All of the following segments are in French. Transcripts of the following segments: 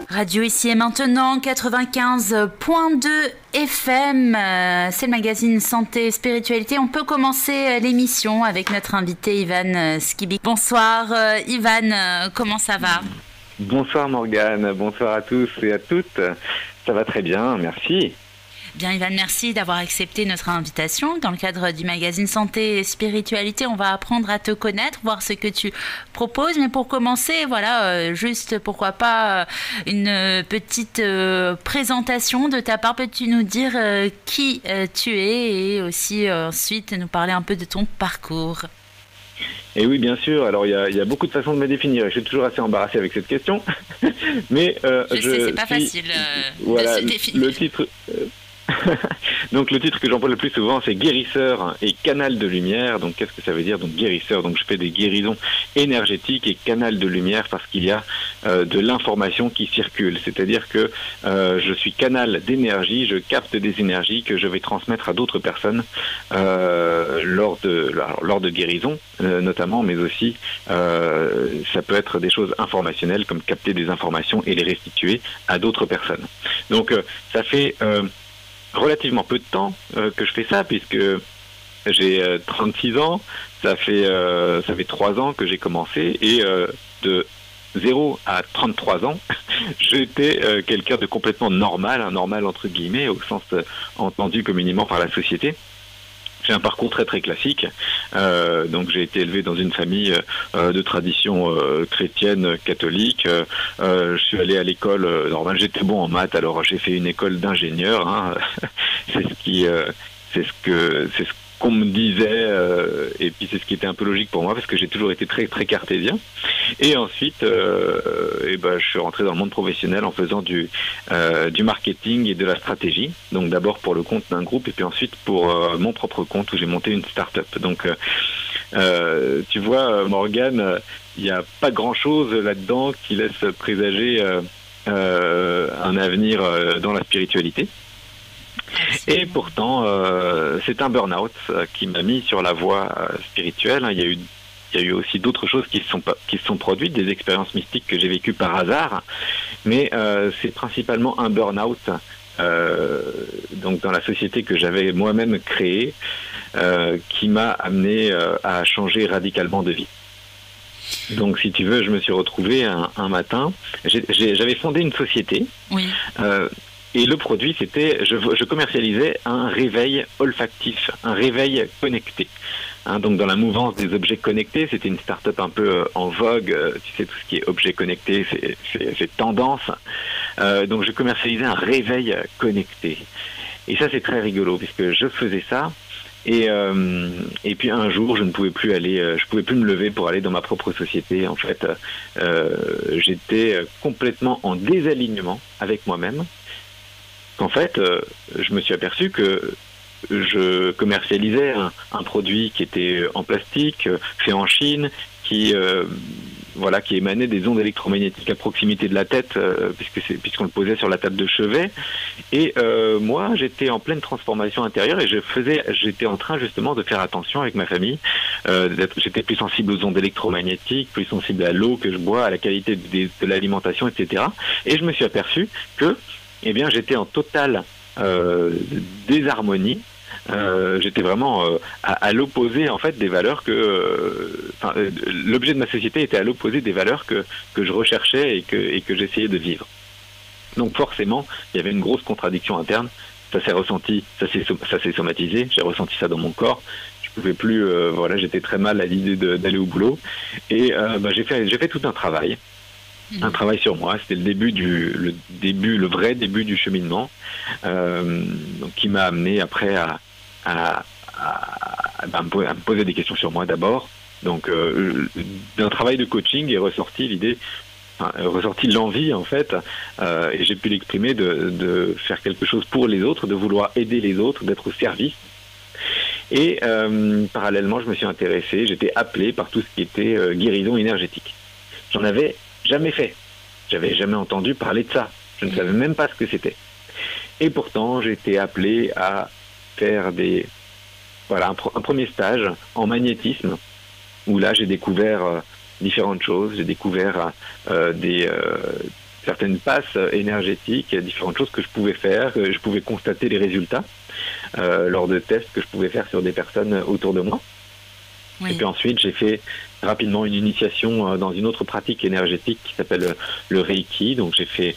Radio ici et maintenant, 95.2 FM, c'est le magazine Santé et Spiritualité. On peut commencer l'émission avec notre invité Ivan Skibik. Bonsoir Ivan, comment ça va? Bonsoir Morgane, bonsoir à tous et à toutes. Ça va très bien, merci. Bien Ivan, merci d'avoir accepté notre invitation. Dans le cadre du magazine Santé et Spiritualité, on va apprendre à te connaître, voir ce que tu proposes. Mais pour commencer, voilà, juste pourquoi pas une petite présentation de ta part. Peux-tu nous dire qui tu es et aussi ensuite nous parler un peu de ton parcours? Et oui, bien sûr. Alors, il y a beaucoup de façons de me définir. Je suis toujours assez embarrassé avec cette question. Mais je sais, c'est pas facile voilà, de se définir. Le titre... Donc le titre que j'emploie le plus souvent, c'est guérisseur et canal de lumière. Donc qu'est-ce que ça veut dire? Donc guérisseur, donc je fais des guérisons énergétiques, et canal de lumière parce qu'il y a de l'information qui circule. C'est-à-dire que je suis canal d'énergie, je capte des énergies que je vais transmettre à d'autres personnes lors de guérisons notamment, mais aussi ça peut être des choses informationnelles comme capter des informations et les restituer à d'autres personnes. Donc ça fait relativement peu de temps que je fais ça, puisque j'ai 36 ans, ça fait 3 ans que j'ai commencé, et de 0 à 33 ans, j'étais quelqu'un de complètement normal, un normal entre guillemets, au sens entendu communément par la société. J'ai un parcours très très classique, donc j'ai été élevé dans une famille de tradition chrétienne catholique. Je suis allé à l'école normale, j'étais bon en maths, alors j'ai fait une école d'ingénieur. Hein. C'est ce qu'on me disait, et puis c'est ce qui était un peu logique pour moi parce que j'ai toujours été très très cartésien. Et ensuite, je suis rentré dans le monde professionnel en faisant du marketing et de la stratégie. Donc d'abord pour le compte d'un groupe et puis ensuite pour mon propre compte où j'ai monté une start-up. Donc tu vois, Morgane, il n'y a pas grand-chose là-dedans qui laisse présager un avenir dans la spiritualité. Et pourtant, c'est un burn-out qui m'a mis sur la voie spirituelle. Il y a eu aussi d'autres choses qui se sont produites, des expériences mystiques que j'ai vécues par hasard, mais c'est principalement un burn-out donc dans la société que j'avais moi-même créée qui m'a amené à changer radicalement de vie. Donc si tu veux, je me suis retrouvé un matin, j'avais fondé une société. Oui. Et le produit, c'était, je commercialisais un réveil olfactif, un réveil connecté. Hein, donc dans la mouvance des objets connectés, c'était une start-up un peu en vogue. Tu sais, tout ce qui est objets connectés, c'est tendance. Donc je commercialisais un réveil connecté. Et ça, c'est très rigolo, puisque je faisais ça. Et puis un jour, je ne pouvais plus je pouvais plus me lever pour aller dans ma propre société. En fait, j'étais complètement en désalignement avec moi-même. En fait, je me suis aperçu que je commercialisais un produit qui était en plastique, fait en Chine, qui émanait des ondes électromagnétiques à proximité de la tête, puisqu'on le posait sur la table de chevet. Et moi, j'étais en pleine transformation intérieure et j'étais en train justement de faire attention avec ma famille. J'étais plus sensible aux ondes électromagnétiques, plus sensible à l'eau que je bois, à la qualité de l'alimentation, etc. Et je me suis aperçu que j'étais en totale désharmonie. J'étais vraiment à l'opposé en fait des valeurs l'objet de ma société était à l'opposé des valeurs que je recherchais et que j'essayais de vivre. Donc forcément, il y avait une grosse contradiction interne. Ça s'est ressenti, ça s'est somatisé. J'ai ressenti ça dans mon corps. Je pouvais plus, j'étais très mal à l'idée d'aller au boulot. Et j'ai fait tout un travail. Un travail sur moi, c'était le vrai début du cheminement, donc qui m'a amené après à me poser des questions sur moi d'abord. Donc d'un travail de coaching est ressorti l'envie en fait, et j'ai pu l'exprimer de faire quelque chose pour les autres, de vouloir aider les autres, d'être au service. Et parallèlement, je me suis intéressé, j'étais appelé par tout ce qui était guérison énergétique. J'en avais jamais fait. J'avais jamais entendu parler de ça. Je ne savais même pas ce que c'était. Et pourtant, j'ai été appelé à faire un premier stage en magnétisme, où là, j'ai découvert différentes choses. J'ai découvert certaines passes énergétiques, différentes choses que je pouvais faire, que je pouvais constater les résultats lors de tests que je pouvais faire sur des personnes autour de moi. Oui. Et puis ensuite, j'ai fait rapidement une initiation dans une autre pratique énergétique qui s'appelle le Reiki. Donc j'ai fait,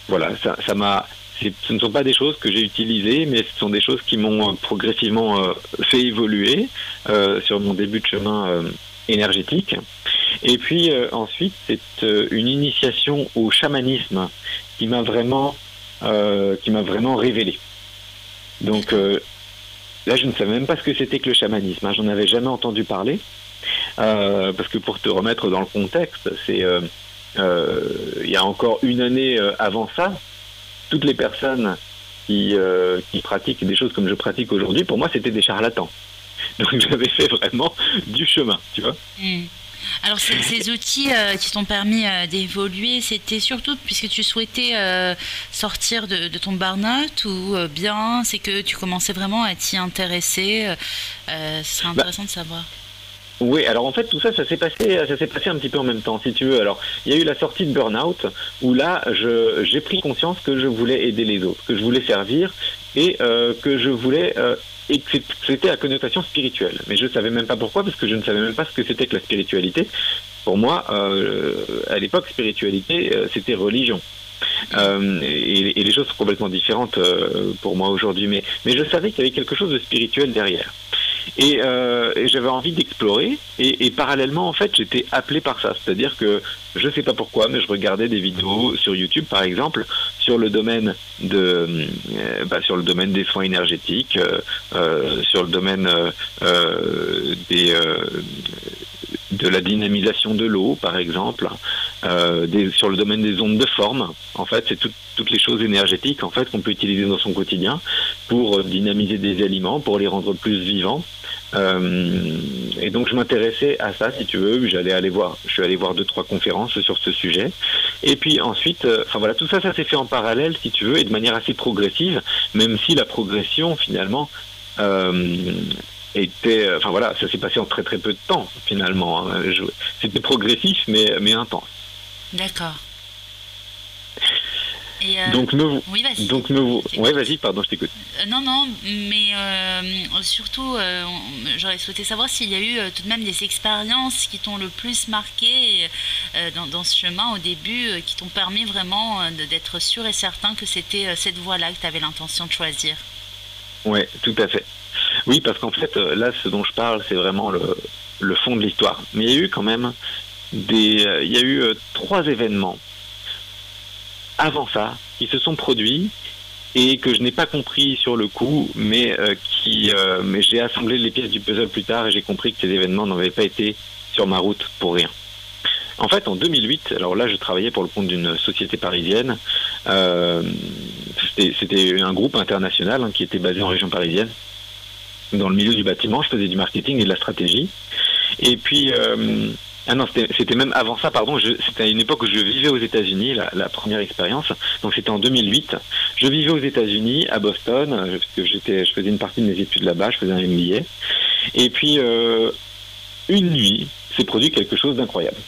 voilà, ça m'a, ce ne sont pas des choses que j'ai utilisées, mais ce sont des choses qui m'ont progressivement fait évoluer sur mon début de chemin énergétique. Et puis ensuite, c'est une initiation au chamanisme qui m'a vraiment révélé. Donc là, je ne savais même pas ce que c'était que le chamanisme. J'en avais jamais entendu parler. Parce que pour te remettre dans le contexte, c'est il y a encore une année avant ça, toutes les personnes qui pratiquent des choses comme je pratique aujourd'hui, pour moi, c'était des charlatans. Donc j'avais fait vraiment du chemin, tu vois. Alors ces outils qui t'ont permis d'évoluer, c'était surtout puisque tu souhaitais sortir de ton burn-out ou bien c'est que tu commençais vraiment à t'y intéresser. Ce serait intéressant de savoir. Oui, alors en fait tout ça, ça s'est passé un petit peu en même temps, si tu veux. Alors il y a eu la sortie de burn-out où là j'ai pris conscience que je voulais aider les autres, que je voulais servir et que je voulais et que c'était à connotation spirituelle. Mais je ne savais même pas pourquoi, parce que je ne savais même pas ce que c'était que la spiritualité. Pour moi, à l'époque, spiritualité, c'était religion. Et les choses sont complètement différentes pour moi aujourd'hui. Mais je savais qu'il y avait quelque chose de spirituel derrière. Et j'avais envie d'explorer. Et parallèlement, en fait, j'étais appelé par ça. C'est-à-dire que je ne sais pas pourquoi, mais je regardais des vidéos sur YouTube, par exemple, sur le domaine des soins énergétiques, sur le domaine de la dynamisation de l'eau, par exemple, sur le domaine des ondes de forme. En fait, c'est toutes les choses énergétiques en fait qu'on peut utiliser dans son quotidien pour dynamiser des aliments, pour les rendre plus vivants. Et donc je m'intéressais à ça, si tu veux. Je suis allé voir 2-3 conférences sur ce sujet. Et puis ensuite, voilà, tout ça s'est fait en parallèle, si tu veux, et de manière assez progressive, même si la progression finalement ça s'est passé en très très peu de temps finalement. C'était progressif mais intense. D'accord. Et oui, vas-y. Ouais, vas-y, pardon, je t'écoute. Non, mais surtout, j'aurais souhaité savoir s'il y a eu tout de même des expériences qui t'ont le plus marqué dans ce chemin au début, qui t'ont permis vraiment d'être sûr et certain que c'était cette voie-là que tu avais l'intention de choisir. Oui, tout à fait. Oui, parce qu'en fait, là, ce dont je parle, c'est vraiment le fond de l'histoire. Mais il y a eu quand même il y a eu 3 événements avant ça qui se sont produits et que je n'ai pas compris sur le coup, mais j'ai assemblé les pièces du puzzle plus tard et j'ai compris que ces événements n'avaient pas été sur ma route pour rien. En fait, en 2008, alors là, je travaillais pour le compte d'une société parisienne. C'était un groupe international qui était basé en région parisienne. Dans le milieu du bâtiment, je faisais du marketing et de la stratégie. Et puis, c'était même avant ça, pardon, c'était à une époque où je vivais aux États-Unis, la première expérience. Donc c'était en 2008. Je vivais aux États-Unis, à Boston, parce que je faisais une partie de mes études là-bas, je faisais un MBA. Et puis, une nuit, s'est produit quelque chose d'incroyable.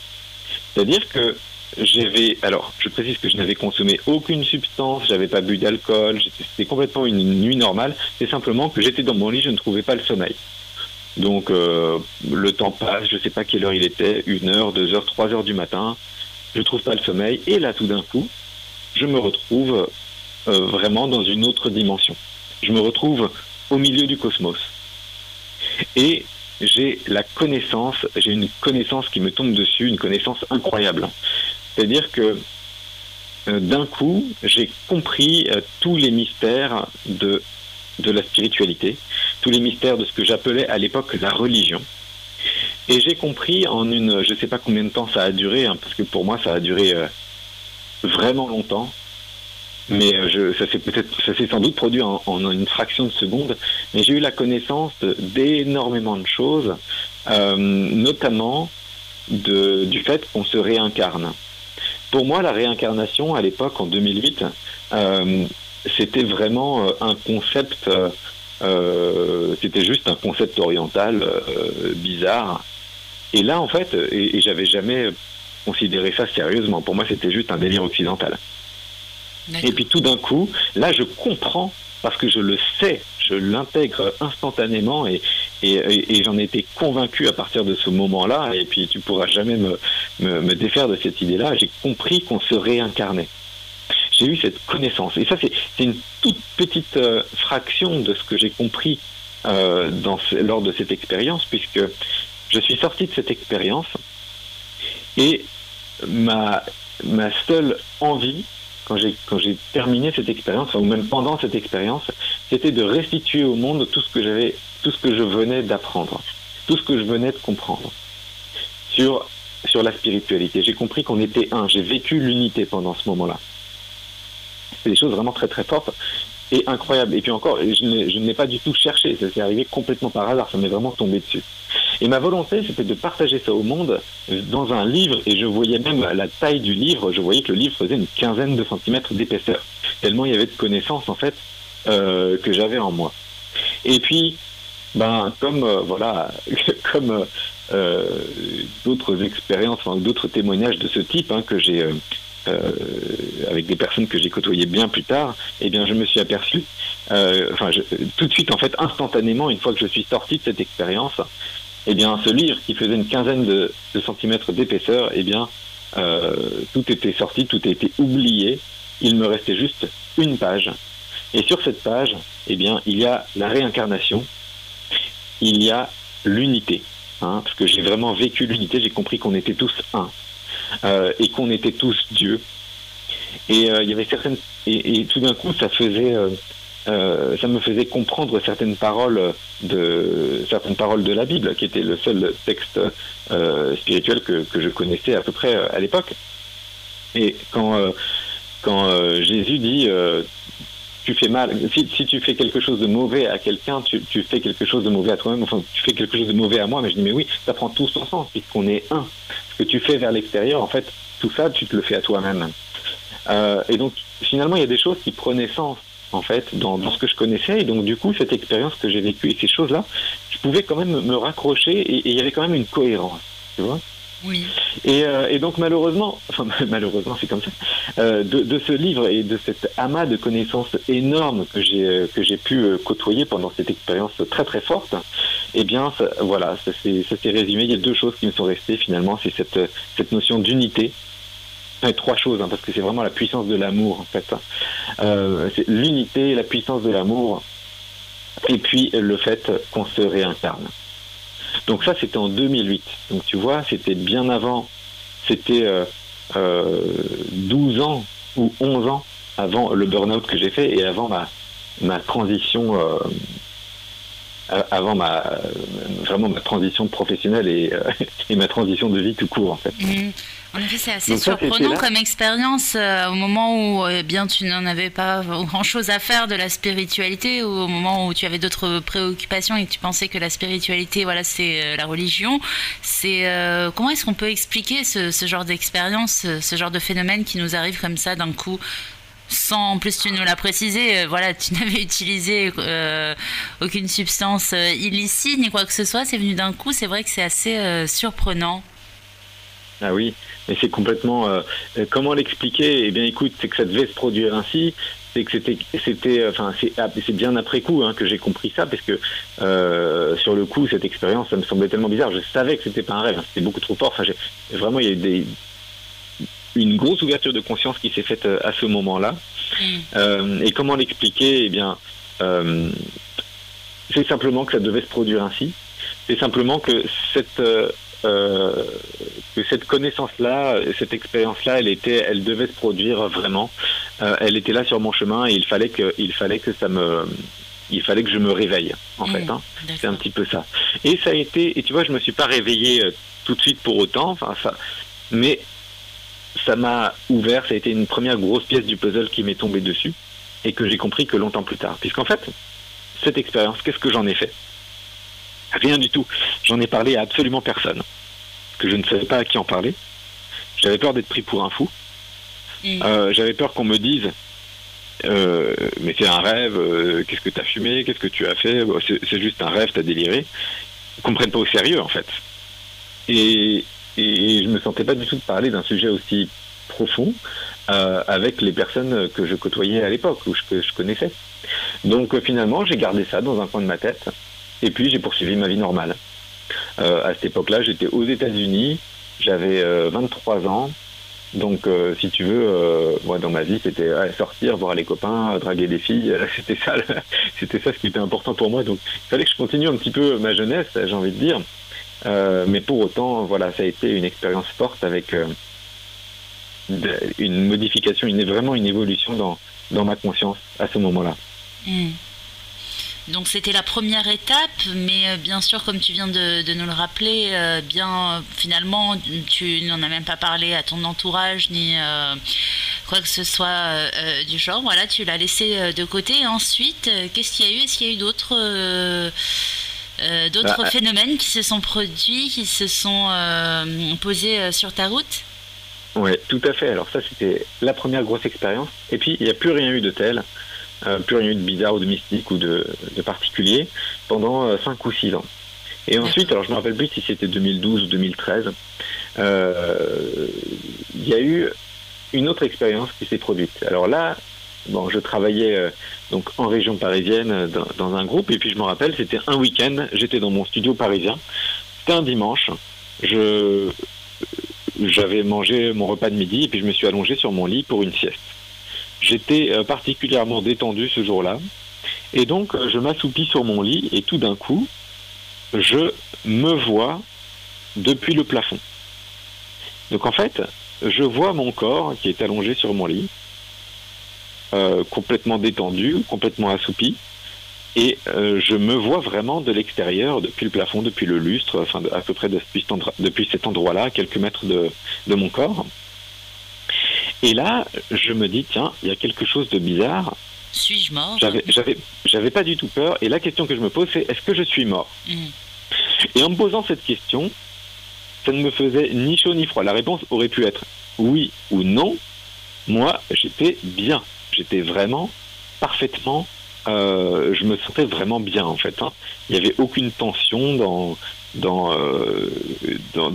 C'est-à-dire que je précise que je n'avais consommé aucune substance, j'avais pas bu d'alcool, c'était complètement une nuit normale, c'est simplement que j'étais dans mon lit, je ne trouvais pas le sommeil. Donc le temps passe, je ne sais pas quelle heure il était, 1h, 2h, 3h du matin, je ne trouve pas le sommeil, et là tout d'un coup, je me retrouve vraiment dans une autre dimension. Je me retrouve au milieu du cosmos. Et j'ai une connaissance qui me tombe dessus, une connaissance incroyable. C'est-à-dire que d'un coup, j'ai compris tous les mystères de la spiritualité, tous les mystères de ce que j'appelais à l'époque la religion. Et j'ai compris je ne sais pas combien de temps ça a duré, parce que pour moi ça a duré vraiment longtemps, mais ça s'est sans doute produit en une fraction de seconde, mais j'ai eu la connaissance d'énormément de choses, notamment du fait qu'on se réincarne. Pour moi, la réincarnation, à l'époque, en 2008, c'était vraiment un concept, c'était juste un concept oriental bizarre. Et là, en fait, et j'avais jamais considérer ça sérieusement. Pour moi, c'était juste un délire occidental. Et puis tout d'un coup, là, je comprends, parce que je le sais, je l'intègre instantanément et j'en ai été convaincu à partir de ce moment-là. Et puis tu pourras jamais me défaire de cette idée-là. J'ai compris qu'on se réincarnait. J'ai eu cette connaissance. Et ça, c'est une toute petite fraction de ce que j'ai compris lors de cette expérience, puisque je suis sorti de cette expérience et ma seule envie, quand j'ai terminé cette expérience, ou même pendant cette expérience, c'était de restituer au monde tout ce que je venais d'apprendre, tout ce que je venais de comprendre sur la spiritualité. J'ai compris qu'on était un. J'ai vécu l'unité pendant ce moment-là. C'est des choses vraiment très très fortes et incroyables. Et puis encore, je ne l'ai pas du tout cherché. Ça s'est arrivé complètement par hasard. Ça m'est vraiment tombé dessus. Et ma volonté, c'était de partager ça au monde dans un livre. Et je voyais même la taille du livre. Je voyais que le livre faisait une quinzaine de centimètres d'épaisseur. Tellement il y avait de connaissances, en fait, que j'avais en moi. Et puis, comme d'autres expériences, d'autres témoignages de ce type que j'ai avec des personnes que j'ai côtoyées bien plus tard, eh bien, je me suis aperçu, tout de suite, en fait, instantanément, une fois que je suis sorti de cette expérience, eh bien, ce livre qui faisait une quinzaine de centimètres d'épaisseur, eh bien, tout était sorti, tout a été oublié. Il me restait juste une page. Et sur cette page, eh bien, il y a la réincarnation, il y a l'unité, parce que j'ai vraiment vécu l'unité, j'ai compris qu'on était tous un. Et qu'on était tous Dieu. Et il y avait certaines, et tout d'un coup, ça me faisait comprendre certaines paroles de la Bible, qui était le seul texte spirituel que je connaissais à peu près à l'époque. Et quand Jésus dit tu fais mal, si tu fais quelque chose de mauvais à quelqu'un, tu fais quelque chose de mauvais à toi-même, enfin tu fais quelque chose de mauvais à moi, mais je dis mais oui, ça prend tout son sens puisqu'on est un. Ce que tu fais vers l'extérieur, en fait, tout ça, tu te le fais à toi-même. Et donc, finalement, il y a des choses qui prenaient sens, en fait, dans ce que je connaissais. Et donc, du coup, cette expérience que j'ai vécue et ces choses-là, je pouvais quand même me raccrocher et il y avait quand même une cohérence, tu vois. Oui. Et donc, malheureusement, c'est comme ça, de ce livre et de cet amas de connaissances énormes que j'ai pu côtoyer pendant cette expérience très très forte, eh bien, ça s'est résumé. Il y a deux choses qui me sont restées finalement, c'est cette notion d'unité. Trois choses, parce que c'est vraiment la puissance de l'amour en fait. C'est l'unité, la puissance de l'amour, et puis le fait qu'on se réincarne. Donc ça, c'était en 2008. Donc tu vois, c'était bien avant, c'était 12 ans ou 11 ans avant le burn-out que j'ai fait et avant ma transition, vraiment ma transition professionnelle et ma transition de vie tout court en fait. En effet, c'est assez surprenant comme expérience au moment où bien tu n'en avais pas grand-chose à faire de la spiritualité, ou au moment où tu avais d'autres préoccupations et que tu pensais que la spiritualité, voilà, c'est la religion. Comment est-ce qu'on peut expliquer ce genre d'expérience, ce genre de phénomène qui nous arrive comme ça d'un coup? En plus, tu nous l'as précisé, voilà, tu n'avais utilisé aucune substance illicite ni quoi que ce soit, c'est venu d'un coup, c'est vrai que c'est assez surprenant. Ah oui, mais c'est complètement... comment l'expliquer? Eh bien écoute, c'est que ça devait se produire ainsi, c'est que c'est bien après coup que j'ai compris ça, parce que sur le coup, cette expérience, ça me semblait tellement bizarre, je savais que c'était pas un rêve, c'était beaucoup trop fort, vraiment il y a eu une grosse ouverture de conscience qui s'est faite à ce moment-là. Et comment l'expliquer? Eh bien, c'est simplement que ça devait se produire ainsi. C'est simplement que cette connaissance-là, cette expérience-là, elle devait se produire vraiment. Elle était là sur mon chemin et il fallait que je me réveille, en fait. C'est un petit peu ça. Et ça a été, et tu vois, je me suis pas réveillé tout de suite pour autant, mais ça m'a ouvert, ça a été une première grosse pièce du puzzle qui m'est tombée dessus et que j'ai compris que longtemps plus tard. Puisqu'en fait, cette expérience, qu'est-ce que j'en ai fait? Rien du tout. J'en ai parlé à absolument personne. Que je ne savais pas à qui en parler. J'avais peur d'être pris pour un fou. J'avais peur qu'on me dise mais c'est un rêve, qu'est-ce que tu as fumé, qu'est-ce que tu as fait, c'est juste un rêve, tu as déliré. Ils ne comprennent pas au sérieux en fait. Et et je me sentais pas du tout de parler d'un sujet aussi profond avec les personnes que je côtoyais à l'époque, que je connaissais. Donc finalement, j'ai gardé ça dans un coin de ma tête, et puis j'ai poursuivi ma vie normale. À cette époque-là, j'étais aux États-Unis, j'avais 23 ans, donc si tu veux, moi dans ma vie, c'était sortir, voir les copains, draguer des filles, c'était ça ce qui était important pour moi. Donc il fallait que je continue un petit peu ma jeunesse, j'ai envie de dire. Mais pour autant, voilà, ça a été une expérience forte avec une modification, vraiment une évolution dans ma conscience à ce moment-là. Mmh. Donc c'était la première étape, mais bien sûr, comme tu viens de nous le rappeler, finalement, tu n'en as même pas parlé à ton entourage, ni quoi que ce soit du genre. Voilà, tu l'as laissé de côté. Et ensuite, qu'est-ce qu'il y a eu? Est-ce qu'il y a eu d'autres phénomènes qui se sont produits, qui se sont posés sur ta route? Oui, tout à fait. Alors ça, c'était la première grosse expérience. Et puis, il n'y a plus rien eu de tel. Plus rien eu de bizarre ou de mystique ou de particulier pendant 5 ou 6 ans. Et ensuite, alors je me rappelle plus si c'était 2012 ou 2013, il y a eu une autre expérience qui s'est produite. Alors là, bon, je travaillais donc en région parisienne dans un groupe, et puis je me rappelle, c'était un week-end, j'étais dans mon studio parisien, c'était un dimanche, j'avais mangé mon repas de midi et puis je me suis allongé sur mon lit pour une sieste. J'étais particulièrement détendu ce jour-là, et donc je m'assoupis sur mon lit, et tout d'un coup, je me vois depuis le plafond. Donc en fait, je vois mon corps qui est allongé sur mon lit, complètement détendu, complètement assoupi, et je me vois vraiment de l'extérieur, depuis le plafond, depuis le lustre, enfin à peu près depuis cet endroit-là, à quelques mètres de mon corps. Et là, je me dis, tiens, il y a quelque chose de bizarre. Suis-je mort? J'avais pas du tout peur. Et la question que je me pose, c'est, est-ce que je suis mort? Et en me posant cette question, ça ne me faisait ni chaud ni froid. La réponse aurait pu être oui ou non. Moi, j'étais bien. J'étais vraiment parfaitement... je me sentais vraiment bien, en fait. Il n'y avait aucune tension dans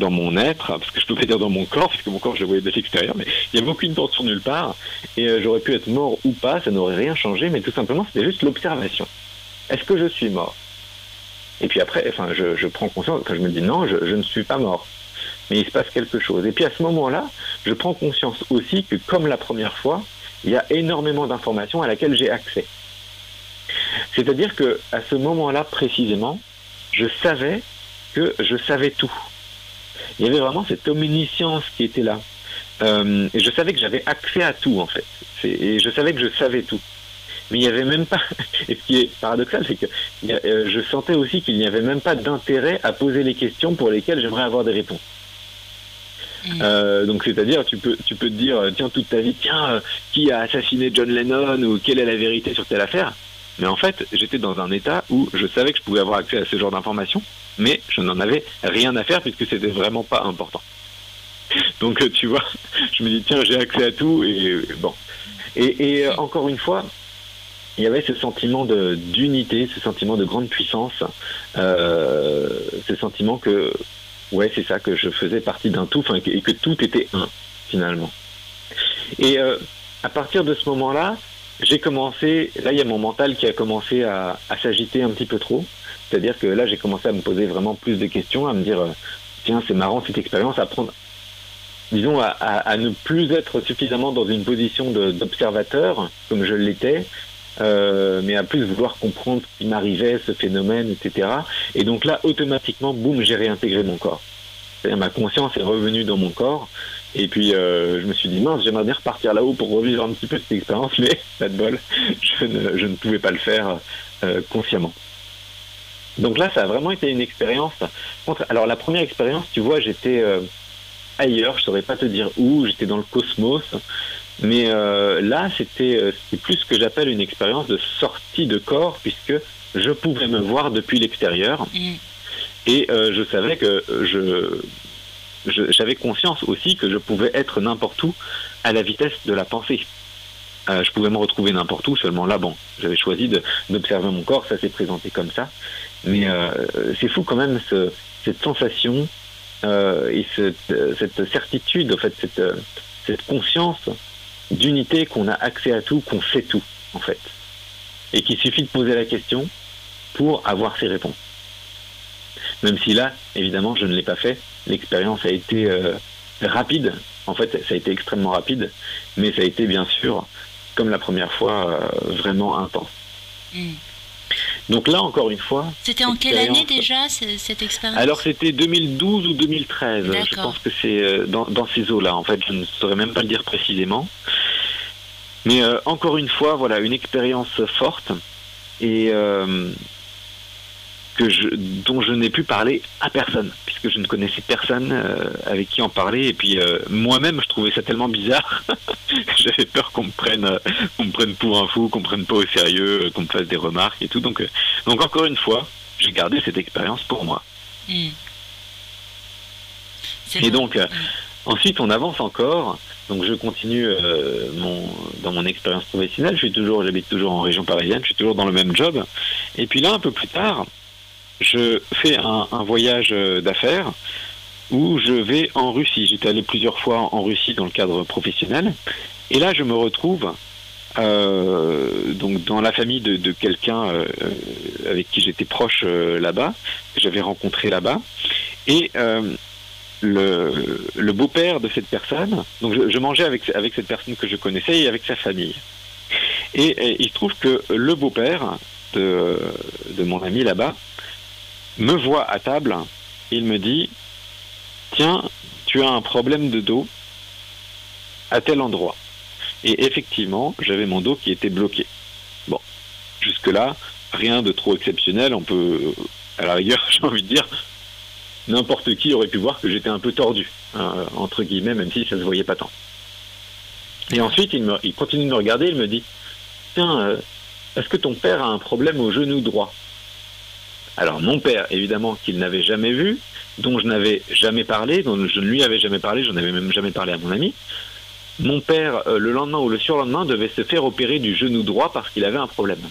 mon être, parce que je peux pas dire dans mon corps, parce que mon corps je le voyais de l'extérieur, mais il n'y avait aucune tension nulle part, et j'aurais pu être mort ou pas, ça n'aurait rien changé, mais tout simplement c'était juste l'observation. Est-ce que je suis mort? Et puis après, enfin, je prends conscience, quand je me dis non, je ne suis pas mort, mais il se passe quelque chose. Et puis à ce moment-là, je prends conscience aussi que comme la première fois, il y a énormément d'informations à laquelle j'ai accès. C'est-à-dire que à ce moment-là précisément, je savais que je savais tout. Il y avait vraiment cette omniscience qui était là. Et je savais que j'avais accès à tout, en fait. Et je savais que je savais tout. Mais il n'y avait même pas... Et ce qui est paradoxal, c'est que je sentais aussi qu'il n'y avait même pas d'intérêt à poser les questions pour lesquelles j'aimerais avoir des réponses. Donc c'est-à-dire, tu peux te dire, tiens, toute ta vie, tiens, qui a assassiné John Lennon, ou quelle est la vérité sur telle affaire? Mais en fait, j'étais dans un état où je savais que je pouvais avoir accès à ce genre d'informations, mais je n'en avais rien à faire puisque c'était vraiment pas important. Donc tu vois, je me dis tiens, j'ai accès à tout, et bon. Et encore une fois, il y avait ce sentiment d'unité, ce sentiment de grande puissance, ce sentiment que ouais, c'est ça, que je faisais partie d'un tout, et que tout était un finalement. Et à partir de ce moment-là, j'ai commencé, là il y a mon mental qui a commencé à s'agiter un petit peu trop, c'est-à-dire que là j'ai commencé à me poser vraiment plus de questions, à me dire tiens, c'est marrant cette expérience, à prendre, disons, à ne plus être suffisamment dans une position d'observateur comme je l'étais, mais à plus vouloir comprendre ce qui m'arrivait, ce phénomène, etc. Et donc là automatiquement, boum, j'ai réintégré mon corps. C'est-à-dire ma conscience est revenue dans mon corps. Et puis je me suis dit mince, j'aimerais bien repartir là-haut pour revivre un petit peu cette expérience, mais pas de bol, je ne pouvais pas le faire consciemment. Donc là, ça a vraiment été une expérience. Alors la première expérience, tu vois, j'étais ailleurs, je saurais pas te dire où, j'étais dans le cosmos, mais là, c'était plus ce que j'appelle une expérience de sortie de corps, puisque je pouvais me voir depuis l'extérieur, et je savais que j'avais conscience aussi que je pouvais être n'importe où à la vitesse de la pensée. Je pouvais me retrouver n'importe où, seulement là, bon, j'avais choisi d'observer mon corps, ça s'est présenté comme ça. Mais c'est fou quand même, cette sensation et cette certitude, en fait, cette conscience d'unité qu'on a accès à tout, qu'on sait tout, en fait. Et qu'il suffit de poser la question pour avoir ses réponses. Même si là, évidemment, je ne l'ai pas fait. L'expérience a été rapide. En fait, ça a été extrêmement rapide. Mais ça a été, bien sûr, comme la première fois, vraiment intense. Donc là, encore une fois... C'était en quelle année déjà, cette expérience? Alors, c'était 2012 ou 2013. D'accord. Je pense que c'est dans ces eaux-là. En fait, je ne saurais même pas le dire précisément. Mais encore une fois, voilà, une expérience forte et dont je n'ai pu parler à personne, puisque je ne connaissais personne avec qui en parler. Et puis moi-même, je trouvais ça tellement bizarre que j'avais peur qu'on me prenne pour un fou, qu'on me prenne pas au sérieux, qu'on me fasse des remarques et tout. Donc encore une fois, j'ai gardé cette expérience pour moi. Et donc ensuite, on avance encore. Donc je continue dans mon expérience professionnelle. J'habite toujours en région parisienne. Je suis toujours dans le même job. Et puis là, un peu plus tard, je fais un voyage d'affaires où je vais en Russie. J'étais allé plusieurs fois en Russie dans le cadre professionnel. Et là, je me retrouve donc dans la famille de quelqu'un avec qui j'étais proche là-bas, que j'avais rencontré là-bas. Et le beau-père de cette personne, donc je mangeais avec cette personne que je connaissais et avec sa famille. Et il se trouve que le beau-père de mon ami là-bas me voit à table et il me dit « Tiens, tu as un problème de dos à tel endroit. » Et effectivement, j'avais mon dos qui était bloqué. Bon, jusque-là, rien de trop exceptionnel. On peut, à la rigueur, j'ai envie de dire, n'importe qui aurait pu voir que j'étais un peu tordu, entre guillemets, même si ça se voyait pas tant. Et ensuite, il continue de me regarder, il me dit « Tiens, est-ce que ton père a un problème au genou droit ?» Alors mon père, évidemment, qu'il n'avait jamais vu, dont je n'avais jamais parlé, dont je ne lui avais jamais parlé, j'en avais même jamais parlé à mon ami. Mon père, le lendemain ou le surlendemain, devait se faire opérer du genou droit parce qu'il avait un problème.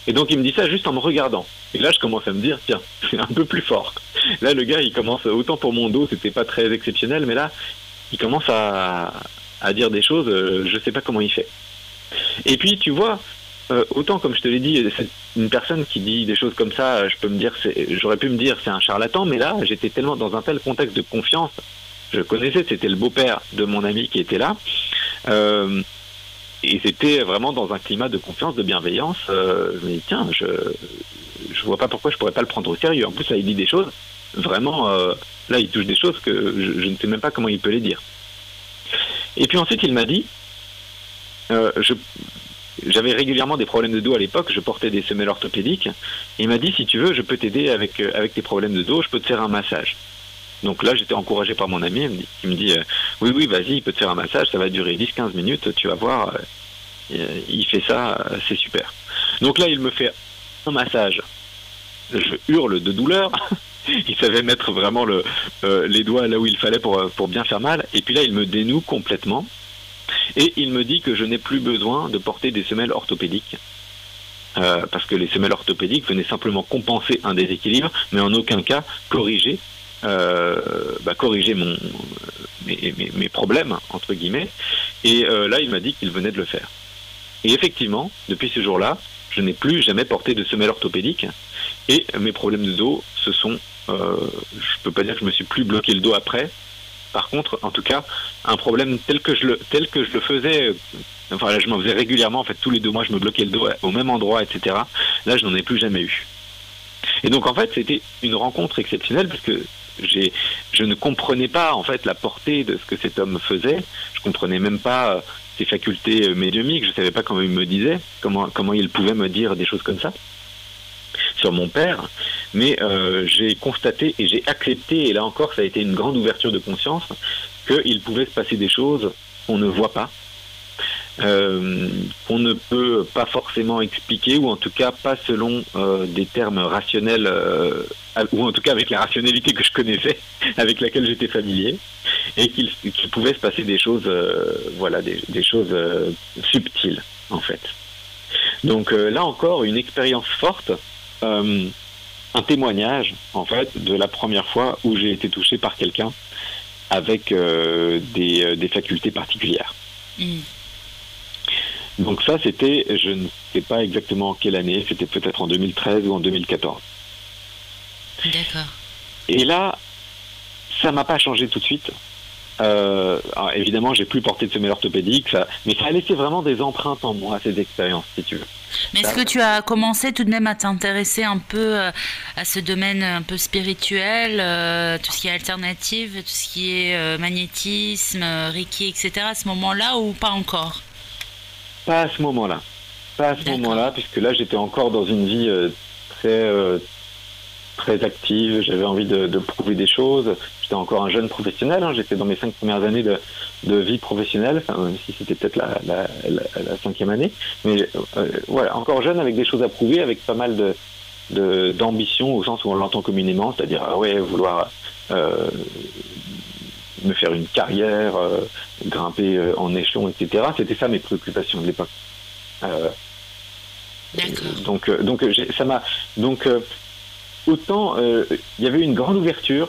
Et donc il me dit ça juste en me regardant. Et là je commence à me dire, tiens, c'est un peu plus fort. Là le gars il commence, autant pour mon dos c'était pas très exceptionnel, mais là il commence à dire des choses, je sais pas comment il fait. Et puis tu vois, autant comme je te l'ai dit, c'est une personne qui dit des choses comme ça, j'aurais pu me dire c'est un charlatan, mais là j'étais tellement dans un tel contexte de confiance, je connaissais, c'était le beau-père de mon ami qui était là, et c'était vraiment dans un climat de confiance, de bienveillance. Je me dis tiens, je vois pas pourquoi je pourrais pas le prendre au sérieux. En plus là il dit des choses, vraiment, là il touche des choses que je ne sais même pas comment il peut les dire. Et puis ensuite il m'a dit, j'avais régulièrement des problèmes de dos à l'époque, je portais des semelles orthopédiques, et il m'a dit si tu veux je peux t'aider avec tes problèmes de dos, je peux te faire un massage. Donc là j'étais encouragé par mon ami, il me dit oui vas-y, il peut te faire un massage, ça va durer 10-15 minutes, tu vas voir, il fait ça, c'est super. Donc là il me fait un massage, je hurle de douleur, il savait mettre vraiment les doigts là où il fallait pour bien faire mal, et puis là il me dénoue complètement. Et il me dit que je n'ai plus besoin de porter des semelles orthopédiques parce que les semelles orthopédiques venaient simplement compenser un déséquilibre, mais en aucun cas corriger mes problèmes, entre guillemets. Et là, il m'a dit qu'il venait de le faire. Et effectivement, depuis ce jour-là, je n'ai plus jamais porté de semelles orthopédiques et mes problèmes de dos se sont... je peux pas dire que je me suis plus bloqué le dos après. Par contre, en tout cas, un problème tel que je le faisais, enfin là je m'en faisais régulièrement, en fait tous les 2 mois je me bloquais le dos au même endroit, etc. Là je n'en ai plus jamais eu. Et donc en fait c'était une rencontre exceptionnelle parce que je ne comprenais pas en fait la portée de ce que cet homme faisait. Je comprenais même pas ses facultés médiumniques. Je savais pas comment il me disait, comment il pouvait me dire des choses comme ça sur mon père, mais j'ai constaté et j'ai accepté, et là encore ça a été une grande ouverture de conscience, qu'il pouvait se passer des choses qu'on ne voit pas, qu'on ne peut pas forcément expliquer, ou en tout cas pas selon des termes rationnels, ou en tout cas avec la rationalité que je connaissais, avec laquelle j'étais familier, et qu'il pouvait se passer des choses, des choses subtiles en fait. Donc là encore une expérience forte un témoignage, en fait, de la première fois où j'ai été touché par quelqu'un avec des facultés particulières. Mm. Donc ça, c'était, je ne sais pas exactement en quelle année, c'était peut-être en 2013 ou en 2014. D'accord. Et là, ça m'a pas changé tout de suite. Alors évidemment, j'ai plus porté de semelle orthopédique, mais ça a laissé vraiment des empreintes en moi, ces expériences, si tu veux. Mais est-ce que tu as commencé tout de même à t'intéresser un peu à ce domaine un peu spirituel, tout ce qui est alternative, tout ce qui est magnétisme, Reiki, etc. à ce moment-là ou pas encore? Pas à ce moment-là. Pas à ce D'accord. moment-là, puisque là, j'étais encore dans une vie très active, j'avais envie de prouver des choses. J'étais encore un jeune professionnel, hein. J'étais dans mes 5 premières années de vie professionnelle, enfin, même si c'était peut-être la 5e année. Mais voilà, encore jeune avec des choses à prouver, avec pas mal d'ambition au sens où on l'entend communément, c'est-à-dire vouloir me faire une carrière, grimper en échelon, etc. C'était ça mes préoccupations de l'époque. D'accord. Autant il y avait une grande ouverture,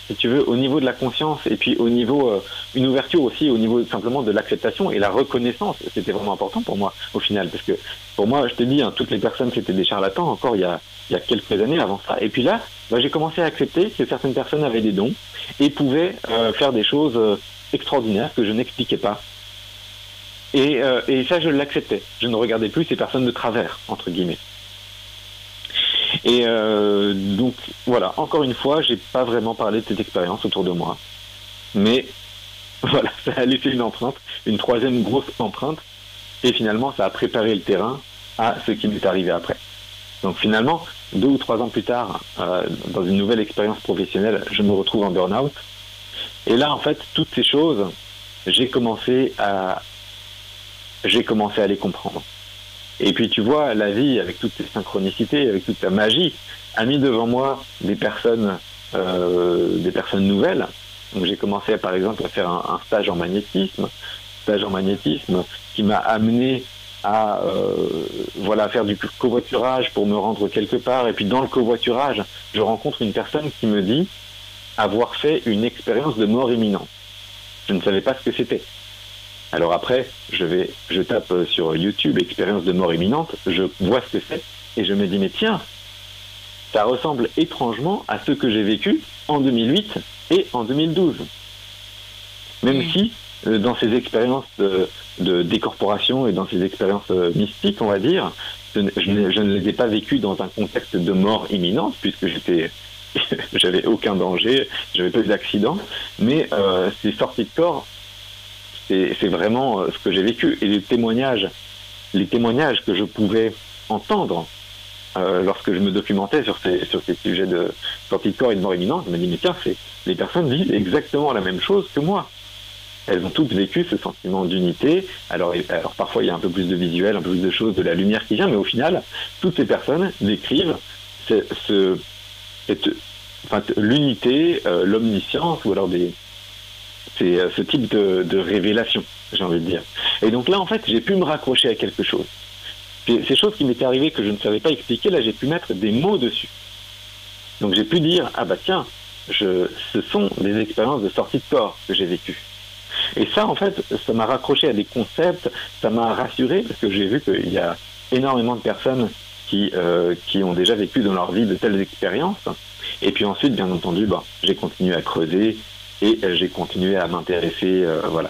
si tu veux, au niveau de la conscience, et puis au niveau une ouverture aussi au niveau simplement de l'acceptation et la reconnaissance. C'était vraiment important pour moi au final, parce que pour moi, je te dis, hein, toutes les personnes qui étaient des charlatans encore il y a quelques années avant ça. Et puis là, j'ai commencé à accepter que certaines personnes avaient des dons et pouvaient faire des choses extraordinaires que je n'expliquais pas. Et ça, je l'acceptais. Je ne regardais plus ces personnes de travers, entre guillemets. Et donc, voilà, encore une fois, j'ai pas vraiment parlé de cette expérience autour de moi. Mais, voilà, ça a laissé une empreinte, une troisième grosse empreinte. Et finalement, ça a préparé le terrain à ce qui m'est arrivé après. Donc finalement, 2 ou 3 ans plus tard, dans une nouvelle expérience professionnelle, je me retrouve en burn-out. Et là, en fait, toutes ces choses, j'ai commencé à les comprendre. Et puis tu vois, la vie, avec toutes ses synchronicités, avec toute sa magie, a mis devant moi des personnes nouvelles. Donc j'ai commencé par exemple à faire un stage en magnétisme qui m'a amené à faire du covoiturage pour me rendre quelque part. Et puis dans le covoiturage, je rencontre une personne qui me dit avoir fait une expérience de mort imminente. Je ne savais pas ce que c'était. Alors après, je tape sur YouTube expérience de mort imminente, je vois ce que c'est et je me dis mais tiens, ça ressemble étrangement à ce que j'ai vécu en 2008 et en 2012. Même si dans ces expériences de décorporation et dans ces expériences mystiques, on va dire, je ne les ai pas vécues dans un contexte de mort imminente puisque j'avais aucun danger, j'avais pas eu d'accident, mais ces sorties de corps, c'est vraiment ce que j'ai vécu. Et les témoignages que je pouvais entendre lorsque je me documentais sur ces sujets de sortie de corps et de mort imminente, je me dis mais tiens, les personnes vivent exactement la même chose que moi. Elles ont toutes vécu ce sentiment d'unité. Alors parfois il y a un peu plus de visuel, un peu plus de choses, de la lumière qui vient, mais au final, toutes ces personnes décrivent l'unité, l'omniscience, ou alors c'est ce type de révélation, j'ai envie de dire. Et donc là, en fait, j'ai pu me raccrocher à quelque chose. Ces choses qui m'étaient arrivées que je ne savais pas expliquer, là, j'ai pu mettre des mots dessus. Donc j'ai pu dire, ah bah tiens, ce sont des expériences de sortie de corps que j'ai vécues. Et ça, en fait, ça m'a raccroché à des concepts, ça m'a rassuré, parce que j'ai vu qu'il y a énormément de personnes qui ont déjà vécu dans leur vie de telles expériences. Et puis ensuite, bien entendu, j'ai continué à creuser, et j'ai continué à m'intéresser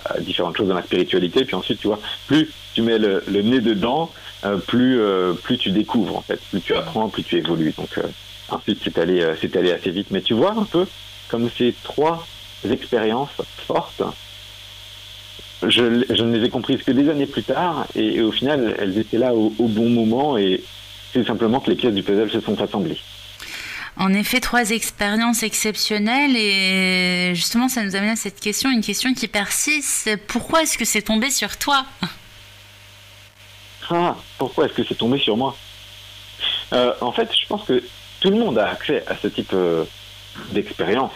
à différentes choses dans la spiritualité. Puis ensuite, tu vois, plus tu mets le nez dedans, plus tu découvres, en fait. Plus tu apprends, plus tu évolues. Donc ensuite, c'est allé assez vite. Mais tu vois un peu, comme ces 3 expériences fortes, je ne les ai comprises que des années plus tard. Et au final, elles étaient là au bon moment. Et c'est simplement que les pièces du puzzle se sont assemblées. En effet, 3 expériences exceptionnelles et justement ça nous amène à cette question, une question qui persiste. Pourquoi est-ce que c'est tombé sur toi ? Ah, pourquoi est-ce que c'est tombé sur moi ? En fait, je pense que tout le monde a accès à ce type d'expérience.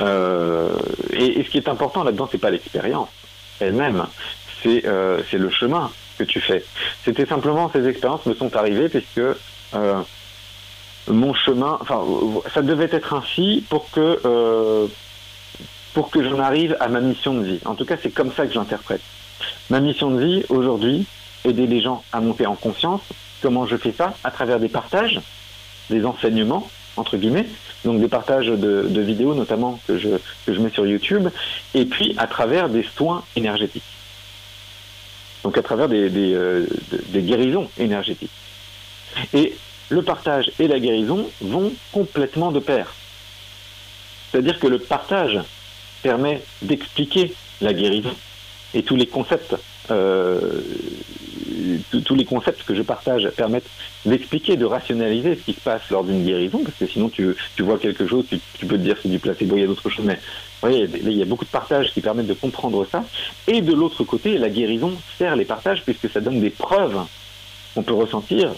Et ce qui est important là-dedans, c'est pas l'expérience elle-même, c'est le chemin que tu fais. C'était simplement, ces expériences me sont arrivées puisque mon chemin, enfin, ça devait être ainsi pour que j'en arrive à ma mission de vie. En tout cas, c'est comme ça que j'interprète. Ma mission de vie, aujourd'hui, aider les gens à monter en conscience. Comment je fais ça? À travers des partages, des enseignements, entre guillemets, donc des partages de vidéos notamment que je mets sur YouTube, et puis à travers des soins énergétiques. Donc à travers des guérisons énergétiques. Et le partage et la guérison vont complètement de pair. C'est-à-dire que le partage permet d'expliquer la guérison et tous les concepts que je partage permettent d'expliquer, de rationaliser ce qui se passe lors d'une guérison, parce que sinon tu vois quelque chose, tu peux te dire que c'est du placebo, il y a d'autres choses, mais vous voyez, il y a beaucoup de partages qui permettent de comprendre ça. Et de l'autre côté, la guérison sert les partages puisque ça donne des preuves qu'on peut ressentir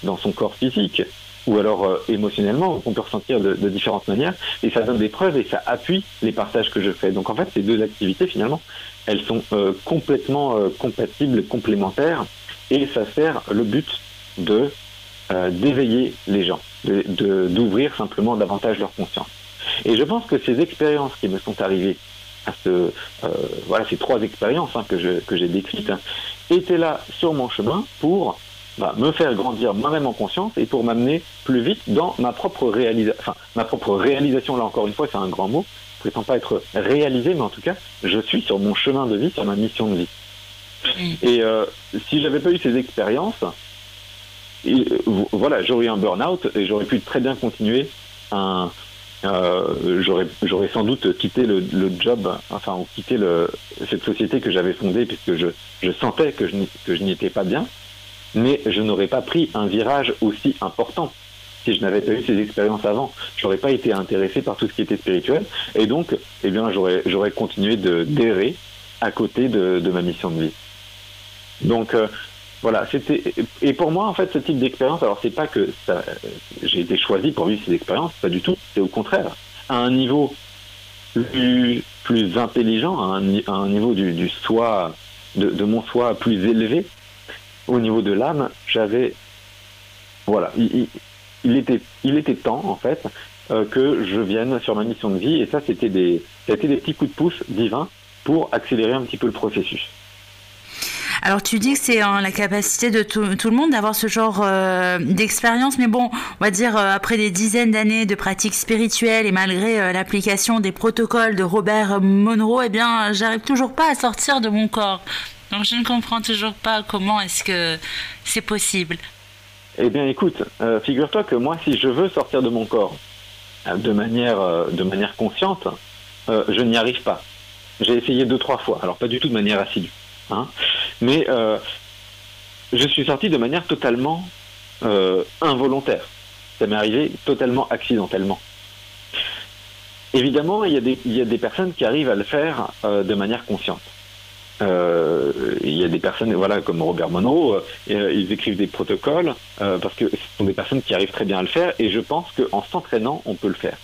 dans son corps physique ou alors émotionnellement, qu'on peut ressentir de différentes manières, et ça donne des preuves et ça appuie les partages que je fais. Donc en fait, ces deux activités, finalement, elles sont complètement compatibles, complémentaires, et ça sert le but d'éveiller les gens, d'ouvrir simplement davantage leur conscience. Et je pense que ces expériences qui me sont arrivées, ces 3 expériences que j'ai décrites, étaient là sur mon chemin pour me faire grandir moi-même en conscience et pour m'amener plus vite dans ma propre réalisation. Enfin, ma propre réalisation, là encore une fois, c'est un grand mot. Je ne prétends pas être réalisé, mais en tout cas, je suis sur mon chemin de vie, sur ma mission de vie. Et si j'avais pas eu ces expériences, j'aurais eu un burn-out et j'aurais pu très bien continuer j'aurais sans doute quitté le job, ou quitté cette société que j'avais fondée puisque je sentais que je n'y étais pas bien, mais je n'aurais pas pris un virage aussi important. Si je n'avais pas eu ces expériences avant, je n'aurais pas été intéressé par tout ce qui était spirituel, et donc, j'aurais continué d'errer à côté de ma mission de vie. Donc, et pour moi, en fait, ce type d'expérience, alors c'est pas que j'ai été choisi pour vivre ces expériences, pas du tout, c'est au contraire. À un niveau plus intelligent, à un niveau du soi, de mon soi plus élevé, au niveau de l'âme, il était temps, en fait, que je vienne sur ma mission de vie, et ça, ça a été des petits coups de pouce divins pour accélérer un petit peu le processus. Alors tu dis que c'est la capacité de tout le monde d'avoir ce genre d'expérience, mais bon, on va dire après des dizaines d'années de pratiques spirituelles et malgré l'application des protocoles de Robert Monroe, j'arrive toujours pas à sortir de mon corps. Donc je ne comprends toujours pas comment est-ce que c'est possible. Eh bien écoute, figure-toi que moi, si je veux sortir de mon corps de manière consciente, je n'y arrive pas. J'ai essayé 2-3 fois, alors pas du tout de manière assidue, mais je suis sorti de manière totalement involontaire. Ça m'est arrivé totalement accidentellement. Évidemment, il y a des personnes qui arrivent à le faire de manière consciente. Il y a des personnes, comme Robert Monroe, ils écrivent des protocoles parce que ce sont des personnes qui arrivent très bien à le faire, et je pense qu'en s'entraînant, on peut le faire.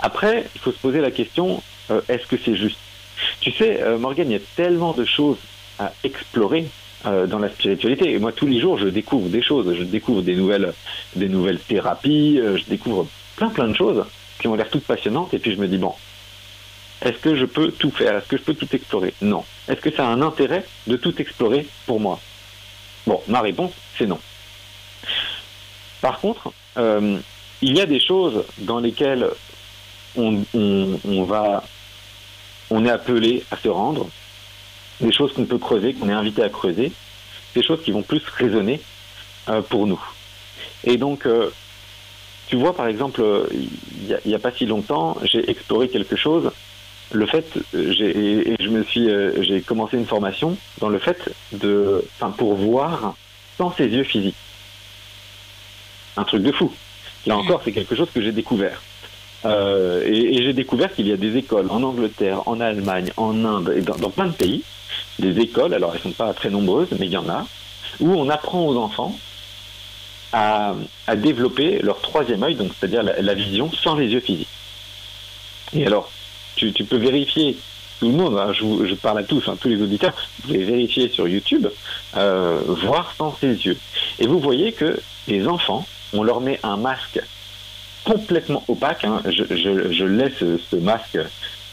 Après, il faut se poser la question, est-ce que c'est juste? Tu sais, Morgane, il y a tellement de choses à explorer dans la spiritualité, et moi tous les jours je découvre des choses, je découvre des nouvelles thérapies, je découvre plein de choses qui ont l'air toutes passionnantes, et puis je me dis est-ce que je peux tout faire? Est-ce que je peux tout explorer? Non. Est-ce que ça a un intérêt de tout explorer pour moi? Bon, ma réponse, c'est non. Par contre, il y a des choses dans lesquelles on est appelé à se rendre, des choses qu'on peut creuser, qu'on est invité à creuser, des choses qui vont plus résonner pour nous. Et donc, tu vois, par exemple, il n'y a pas si longtemps, j'ai exploré quelque chose. J'ai commencé une formation dans le fait pour voir sans ses yeux physiques. Un truc de fou. Là encore, c'est quelque chose que j'ai découvert. Et j'ai découvert qu'il y a des écoles en Angleterre, en Allemagne, en Inde et dans plein de pays, des écoles, alors elles ne sont pas très nombreuses, mais il y en a, où on apprend aux enfants à développer leur 3e œil, donc c'est-à-dire la vision sans les yeux physiques. Et alors, tu peux vérifier, tout le monde, je parle à tous, tous les auditeurs, vous pouvez vérifier sur YouTube, voir sans ses yeux. Et vous voyez que les enfants on leur met un masque complètement opaque. Hein. Je laisse ce masque,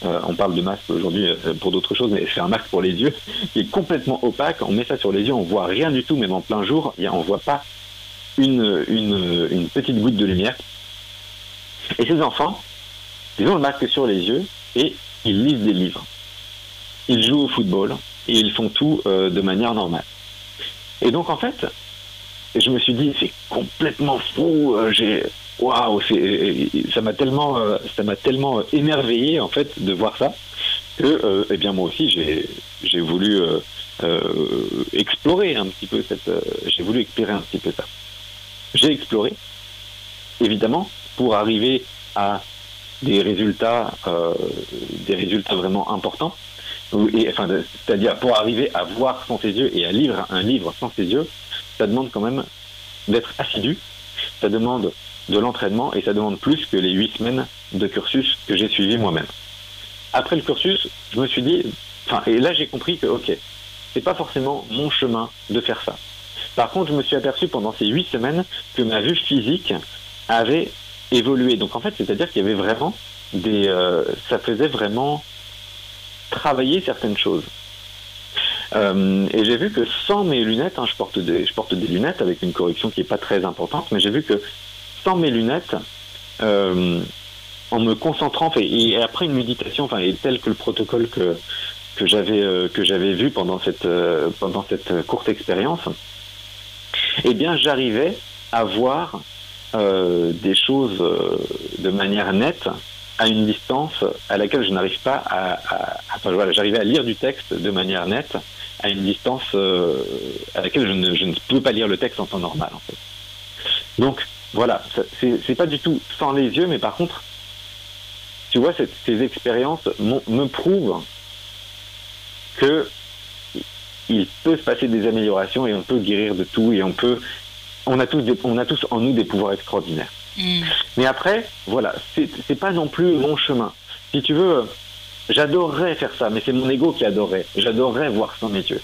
on parle de masque aujourd'hui pour d'autres choses, mais c'est un masque pour les yeux qui est complètement opaque. On met ça sur les yeux, on voit rien du tout, même en plein jour, on voit pas une petite goutte de lumière. Et ces enfants, ils ont le masque sur les yeux et ils lisent des livres. Ils jouent au football et ils font tout de manière normale. Et donc en fait, je me suis dit, c'est complètement fou, waouh, ça m'a tellement émerveillé en fait de voir ça que eh bien moi aussi j'ai voulu explorer un petit peu j'ai voulu explorer un petit peu ça. J'ai exploré, évidemment, pour arriver à des résultats vraiment importants. C'est-à-dire pour arriver à voir sans ses yeux et à lire un livre sans ses yeux, ça demande quand même d'être assidu, ça demande de l'entraînement et ça demande plus que les 8 semaines de cursus que j'ai suivi moi-même. Après le cursus, je me suis dit, et là j'ai compris que ok, c'est pas forcément mon chemin de faire ça. Par contre, je me suis aperçu pendant ces 8 semaines que ma vue physique avait évolué. Donc en fait, c'est-à-dire qu'il y avait vraiment ça faisait vraiment travailler certaines choses. Et j'ai vu que sans mes lunettes, je porte des lunettes avec une correction qui n'est pas très importante, mais j'ai vu que sans mes lunettes, en me concentrant, et après une méditation, et tel que le protocole que j'avais vu pendant cette courte expérience, eh bien j'arrivais à voir des choses de manière nette à une distance à laquelle je n'arrive pas j'arrivais à lire du texte de manière nette à une distance à laquelle je ne peux pas lire le texte en temps normal en fait. Donc voilà, c'est pas du tout sans les yeux, mais par contre, tu vois, ces expériences me prouvent que il peut se passer des améliorations et on peut guérir de tout et on a tous en nous des pouvoirs extraordinaires. Mais après, voilà, c'est pas non plus mon chemin. Si tu veux, j'adorerais faire ça, mais c'est mon ego qui adorerait. J'adorerais voir sans mes yeux.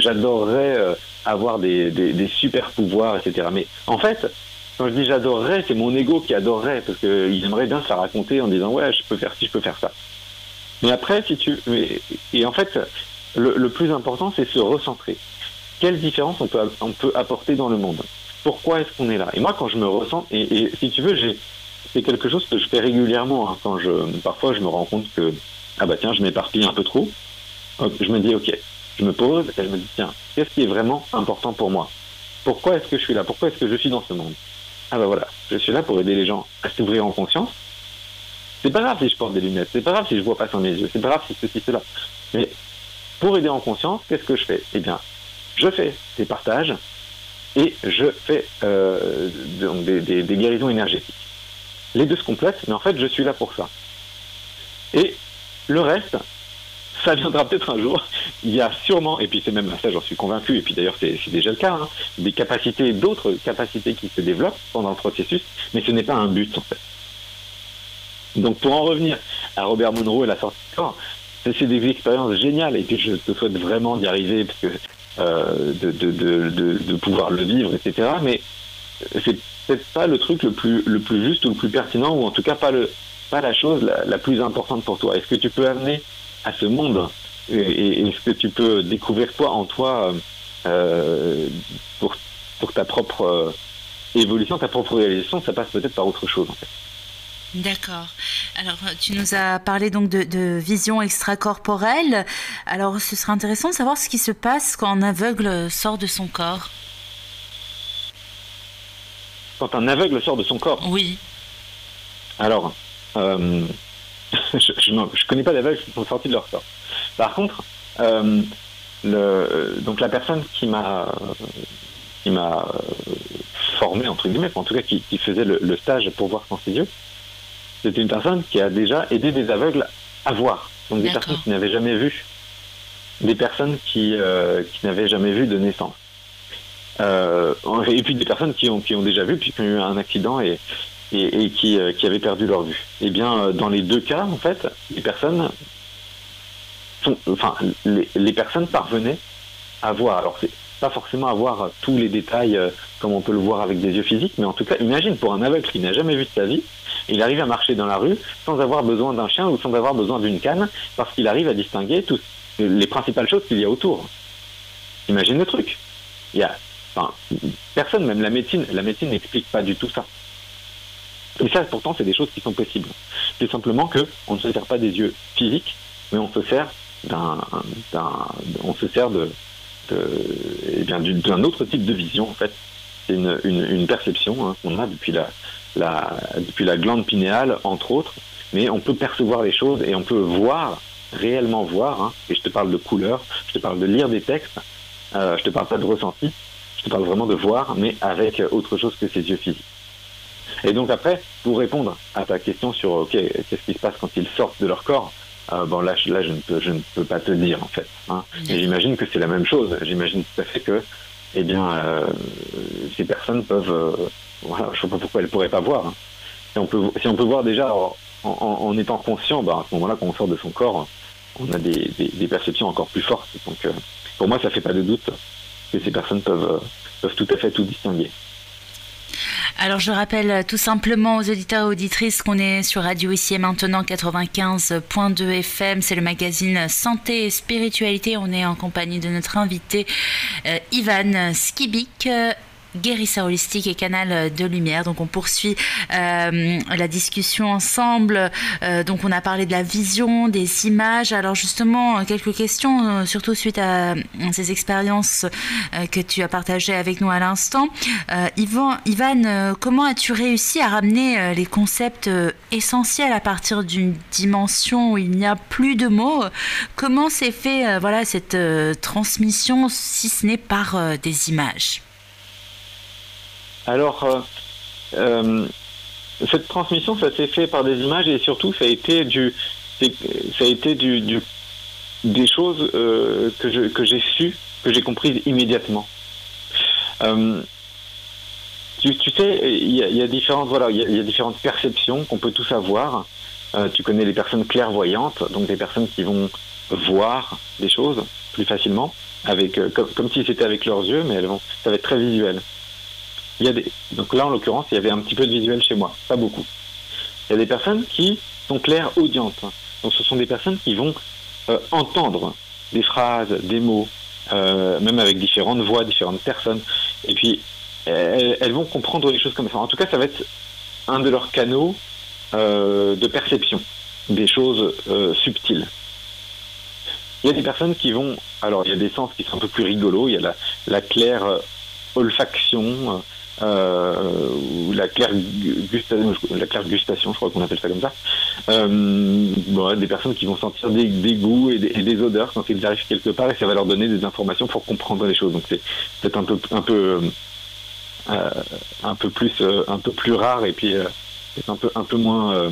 J'adorerais avoir des super pouvoirs, etc. Mais en fait, quand je dis j'adorerais, c'est mon ego qui adorerait, parce qu'il aimerait bien se la raconter en disant ouais, je peux faire ci, je peux faire ça. Mais après, et en fait, le plus important, c'est se recentrer. Quelle différence on peut apporter dans le monde? Pourquoi est-ce qu'on est là? Et moi, quand je me ressens, et si tu veux, c'est quelque chose que je fais régulièrement. Hein, parfois, je me rends compte que tiens, je m'éparpille un peu trop. Je me dis ok, je me pose et je me dis tiens, qu'est-ce qui est vraiment important pour moi? Pourquoi est-ce que je suis là? Pourquoi est-ce que je suis dans ce monde? Voilà, je suis là pour aider les gens à s'ouvrir en conscience. C'est pas grave si je porte des lunettes, c'est pas grave si je vois pas sans mes yeux, c'est pas grave si ceci, cela. Mais pour aider en conscience, qu'est-ce que je fais? Eh bien, je fais des partages et je fais donc des guérisons énergétiques. Les deux se complètent, mais en fait, je suis là pour ça. Et le reste, ça viendra peut-être un jour. Il y a sûrement, et puis c'est même ça, j'en suis convaincu, et puis d'ailleurs c'est déjà le cas, d'autres capacités qui se développent pendant le processus, mais ce n'est pas un but en fait. Donc pour en revenir à Robert Monroe et la sortie de corps, c'est des expériences géniales, et puis je te souhaite vraiment d'y arriver, parce que de pouvoir le vivre, etc. Mais c'est peut-être pas le truc le plus juste ou le plus pertinent, ou en tout cas pas la chose la plus importante pour toi. Est-ce que tu peux amener à ce monde et est-ce que tu peux découvrir toi en toi pour ta propre évolution, ta propre réalisation? Ça passe peut-être par autre chose en fait. D'accord. Alors, tu nous as parlé donc de vision extracorporelle. Alors, ce serait intéressant de savoir ce qui se passe quand un aveugle sort de son corps. Quand un aveugle sort de son corps? Oui. Alors, je connais pas d'aveugles qui sont sortis de leur corps. Par contre, donc la personne qui m'a formé entre guillemets, en tout cas qui faisait le stage pour voir sans ses yeux, c'était une personne qui a déjà aidé des aveugles à voir. Donc des personnes qui n'avaient jamais vu, des personnes qui n'avaient jamais vu de naissance. Et puis des personnes qui ont déjà vu, puis qui ont eu un accident et qui avaient perdu leur vue. Eh bien, dans les deux cas, en fait, les personnes parvenaient à voir. Alors c'est pas forcément à voir tous les détails comme on peut le voir avec des yeux physiques, mais en tout cas, imagine pour un aveugle qui n'a jamais vu de sa vie, il arrive à marcher dans la rue sans avoir besoin d'un chien ou sans avoir besoin d'une canne, parce qu'il arrive à distinguer toutes les principales choses qu'il y a autour. Imagine le truc. Personne, même la médecine n'explique pas du tout ça. Et ça, pourtant, c'est des choses qui sont possibles. C'est simplement qu'on ne se sert pas des yeux physiques, mais on se sert d'un autre type de vision, en fait. C'est une perception qu'on a depuis la glande pinéale, entre autres, mais on peut percevoir les choses et on peut réellement voir, et je te parle de couleurs, je te parle de lire des textes, je te parle pas de ressenti, je te parle vraiment de voir, mais avec autre chose que ses yeux physiques. Et donc après, pour répondre à ta question sur qu'est-ce qui se passe quand ils sortent de leur corps, là je ne peux pas te dire en fait. Et j'imagine que c'est la même chose. J'imagine tout à fait que, ces personnes peuvent, je ne sais pas pourquoi elles pourraient pas voir. Si on peut voir déjà en étant conscient, à ce moment-là, quand on sort de son corps, on a des perceptions encore plus fortes. Donc pour moi, ça fait pas de doute que ces personnes peuvent tout à fait tout distinguer. Alors je rappelle tout simplement aux auditeurs et auditrices qu'on est sur Radio Ici et Maintenant 95.2 FM, c'est le magazine Santé et Spiritualité. On est en compagnie de notre invité Ivan Skibik, guérisseur holistique et canal de lumière. Donc on poursuit la discussion ensemble. Donc on a parlé de la vision, des images. Alors justement, quelques questions, surtout suite à ces expériences que tu as partagées avec nous à l'instant. Ivan, comment as-tu réussi à ramener les concepts essentiels à partir d'une dimension où il n'y a plus de mots? Comment s'est fait cette transmission, si ce n'est par des images? Alors, cette transmission, ça s'est fait par des images et surtout, ça a été des choses que j'ai comprises immédiatement. Tu sais, il y a différentes perceptions qu'on peut tous avoir. Tu connais les personnes clairvoyantes, donc des personnes qui vont voir des choses plus facilement, comme si c'était avec leurs yeux, mais ça va être très visuel. Donc là, en l'occurrence, il y avait un petit peu de visuel chez moi, pas beaucoup. Il y a des personnes qui sont clairaudientes. Donc ce sont des personnes qui vont entendre des phrases, des mots, même avec différentes voix, différentes personnes. Et puis, elles vont comprendre les choses comme ça. En tout cas, ça va être un de leurs canaux de perception, des choses subtiles. Il y a des personnes qui vont... Alors, il y a des sens qui sont un peu plus rigolos. Il y a la claire olfaction, ou la claire gustation, je crois qu'on appelle ça comme ça. Des personnes qui vont sentir des goûts et des odeurs quand ils arrivent quelque part, et ça va leur donner des informations pour comprendre les choses. Donc c'est peut-être un peu plus rare, et puis un peu moins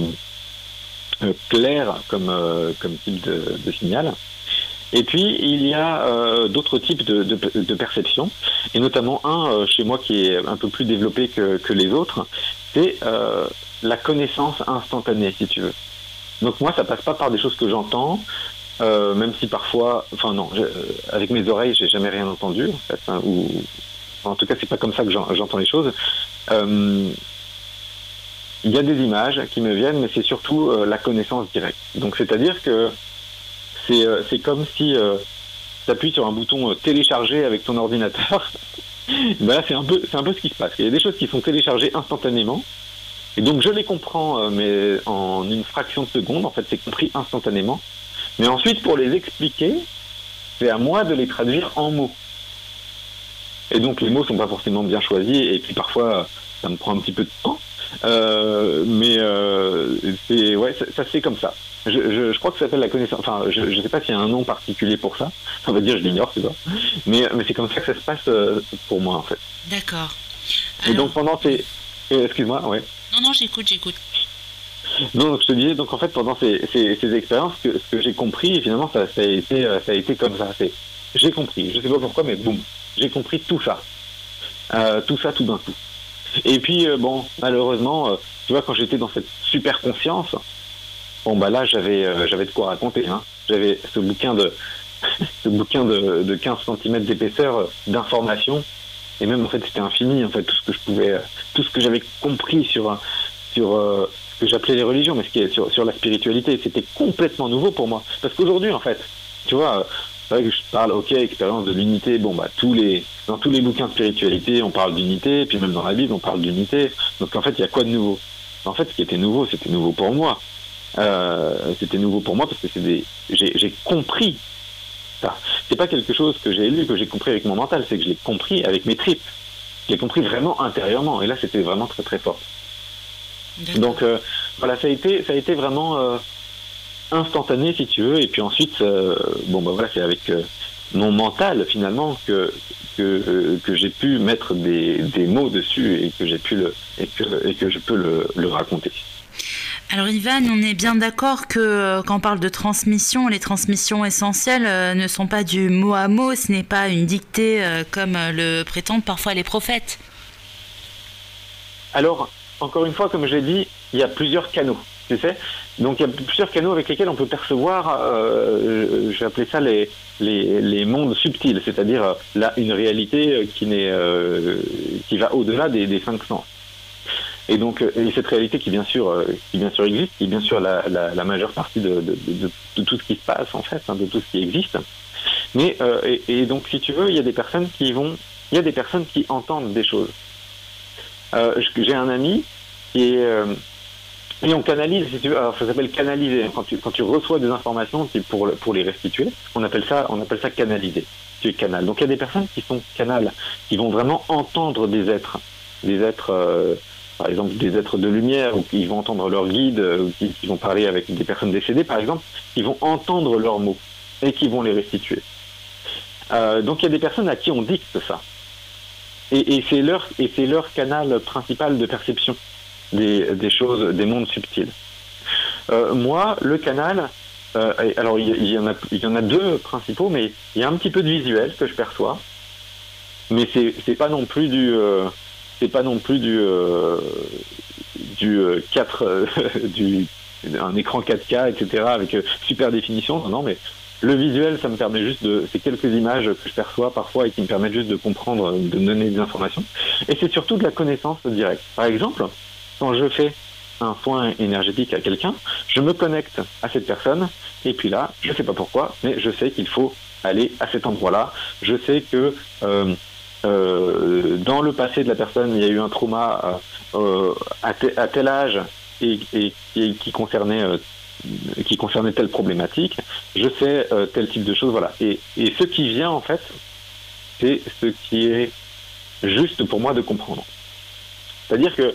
clair comme type de signal. Et puis, il y a d'autres types de perceptions, et notamment chez moi qui est un peu plus développé que les autres, c'est la connaissance instantanée, si tu veux. Donc moi, ça passe pas par des choses que j'entends, même si parfois... Enfin non, avec mes oreilles, j'ai jamais rien entendu, en fait, ou en tout cas, c'est pas comme ça que j'entends les choses. Il y a des images qui me viennent, mais c'est surtout la connaissance directe. Donc c'est-à-dire que c'est comme si tu appuies sur un bouton télécharger avec ton ordinateur. Là, c'est un peu ce qui se passe. Il y a des choses qui sont téléchargées instantanément, et donc je les comprends, mais en une fraction de seconde. En fait, c'est compris instantanément. Mais ensuite, pour les expliquer, c'est à moi de les traduire en mots. Et donc, les mots sont pas forcément bien choisis, et puis parfois, ça me prend un petit peu de temps. Mais ça se fait comme ça. Je crois que ça s'appelle la connaissance. Enfin, je ne sais pas s'il y a un nom particulier pour ça. On va dire, je l'ignore, c'est ça. Mais c'est comme ça que ça se passe pour moi, en fait. D'accord. Alors... Et donc pendant ces... Excuse-moi, ouais. Non, j'écoute. Non, donc je te disais, donc en fait, pendant ces expériences, ce que j'ai compris, finalement, ça a été comme ça. J'ai compris. Je sais pas pourquoi, mais boum, j'ai compris tout ça. Tout ça, tout d'un coup. Et puis, malheureusement, tu vois, quand j'étais dans cette super conscience, là, j'avais de quoi raconter. J'avais ce bouquin ce bouquin de 15 cm d'épaisseur d'informations. Et même en fait c'était infini en fait tout ce que j'avais compris sur ce que j'appelais les religions, mais ce qui est sur la spiritualité, c'était complètement nouveau pour moi. Parce qu'aujourd'hui en fait, tu vois, c'est vrai que je parle expérience de l'unité. Bon bah dans tous les bouquins de spiritualité on parle d'unité, puis même dans la Bible on parle d'unité. Donc en fait il y a quoi de nouveau? En fait ce qui était nouveau, c'était nouveau pour moi. C'était nouveau pour moi parce que j'ai compris. C'est pas quelque chose que j'ai lu, que j'ai compris avec mon mental, c'est que je l'ai compris avec mes tripes. Je l'ai compris vraiment intérieurement, et là c'était vraiment très très fort. Donc voilà, ça a été vraiment instantané si tu veux, et puis ensuite, voilà, c'est avec mon mental finalement que j'ai pu mettre des mots dessus et que j'ai pu et que je peux le raconter. Alors Ivan, on est bien d'accord que quand on parle de transmission, les transmissions essentielles ne sont pas du mot à mot, ce n'est pas une dictée comme le prétendent parfois les prophètes. Alors, encore une fois, comme je l'ai dit, il y a plusieurs canaux, tu sais. Donc il y a plusieurs canaux avec lesquels on peut percevoir, je vais appeler ça les mondes subtils, c'est-à-dire là une réalité qui va au-delà des 5 sens. Et donc cette réalité qui bien sûr existe, qui est bien sûr la majeure partie de tout ce qui se passe en fait, de tout ce qui existe. Mais et donc si tu veux, il y a des personnes qui entendent des choses. J'ai un ami qui est et on canalise, si tu veux. Alors ça s'appelle canaliser. Quand tu reçois des informations pour les restituer, on appelle ça canaliser. Tu es canal. Donc il y a des personnes qui sont canales, qui vont vraiment entendre des êtres. Par exemple des êtres de lumière, ou qui vont entendre leurs guides, ou qui vont parler avec des personnes décédées, par exemple, qui vont entendre leurs mots et qui vont les restituer. Donc il y a des personnes à qui on dicte ça. Et c'est leur canal principal de perception des choses, des mondes subtils. Moi, le canal, alors il y en a deux principaux, mais il y a un petit peu de visuel que je perçois, mais c'est pas non plus du un écran 4K, etc. avec super définition. Non, mais le visuel, ça me permet juste c'est quelques images que je perçois parfois et qui me permettent juste de comprendre, de me donner des informations. Et c'est surtout de la connaissance directe. Par exemple, quand je fais un soin énergétique à quelqu'un, je me connecte à cette personne, et puis là, je ne sais pas pourquoi, mais je sais qu'il faut aller à cet endroit-là. Je sais que dans le passé de la personne, il y a eu un trauma à tel âge et qui concernait telle problématique. Je sais tel type de choses, voilà. Et ce qui vient en fait, c'est ce qui est juste pour moi de comprendre. C'est-à-dire que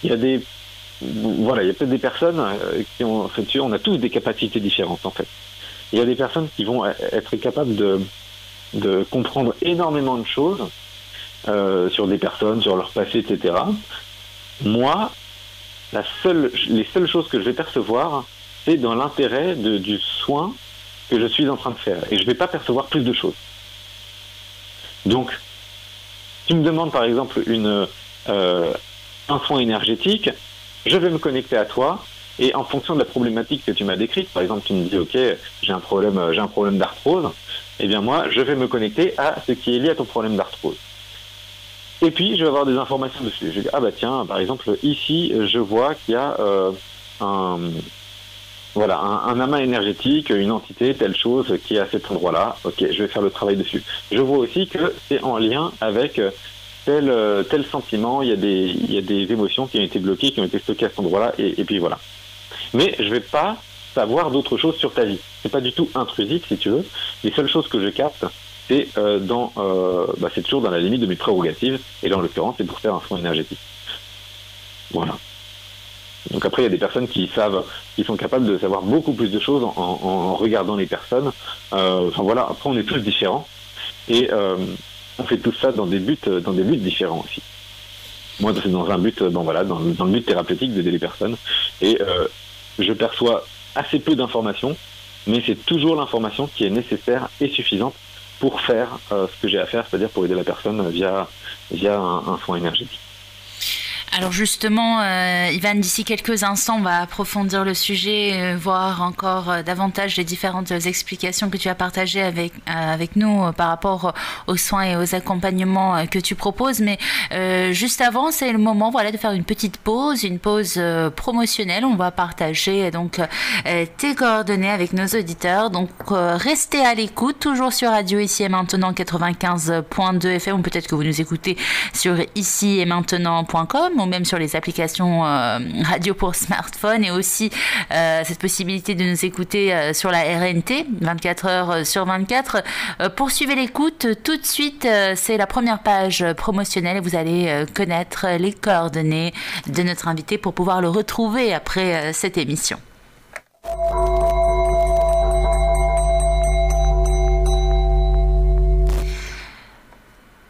il y a peut-être des personnes qui ont, en fait, on a tous des capacités différentes en fait. Il y a des personnes qui vont être capables de comprendre énormément de choses sur des personnes, sur leur passé, etc. Moi, les seules choses que je vais percevoir, c'est dans l'intérêt du soin que je suis en train de faire. Et je ne vais pas percevoir plus de choses. Donc, tu me demandes par exemple un soin énergétique, je vais me connecter à toi, et en fonction de la problématique que tu m'as décrite, par exemple tu me dis ok, j'ai un problème d'arthrose, eh bien moi je vais me connecter à ce qui est lié à ton problème d'arthrose. Et puis je vais avoir des informations dessus. Je vais dire ah bah tiens, par exemple ici je vois qu'il y a un amas énergétique, une entité, telle chose qui est à cet endroit-là. Ok, je vais faire le travail dessus. Je vois aussi que c'est en lien avec tel sentiment, il y a des émotions qui ont été bloquées, qui ont été stockées à cet endroit-là, et puis voilà. Mais je vais pas savoir d'autres choses sur ta vie. C'est pas du tout intrusif, si tu veux. Les seules choses que je capte, c'est c'est toujours dans la limite de mes prérogatives, et là en l'occurrence, c'est pour faire un soin énergétique. Voilà. Donc après, il y a des personnes qui sont capables de savoir beaucoup plus de choses en regardant les personnes. Après on est tous différents, et on fait tout ça dans des buts différents aussi. Moi, c'est dans un but, dans le but thérapeutique d'aider les personnes. Et je perçois assez peu d'informations, mais c'est toujours l'information qui est nécessaire et suffisante pour faire ce que j'ai à faire, c'est-à-dire pour aider la personne via un soin énergétique. Alors justement, Ivan, d'ici quelques instants, on va approfondir le sujet, voir encore davantage les différentes explications que tu as partagées avec nous par rapport aux soins et aux accompagnements que tu proposes. Mais juste avant, c'est le moment de faire une petite pause, une pause promotionnelle. On va partager donc tes coordonnées avec nos auditeurs. Donc restez à l'écoute, toujours sur Radio Ici et Maintenant 95.2 FM, ou peut-être que vous nous écoutez sur ici et maintenant.com, ou même sur les applications radio pour smartphone, et aussi cette possibilité de nous écouter sur la RNT 24 heures sur 24. Poursuivez l'écoute. Tout de suite, c'est la première page promotionnelle et vous allez connaître les coordonnées de notre invité pour pouvoir le retrouver après cette émission.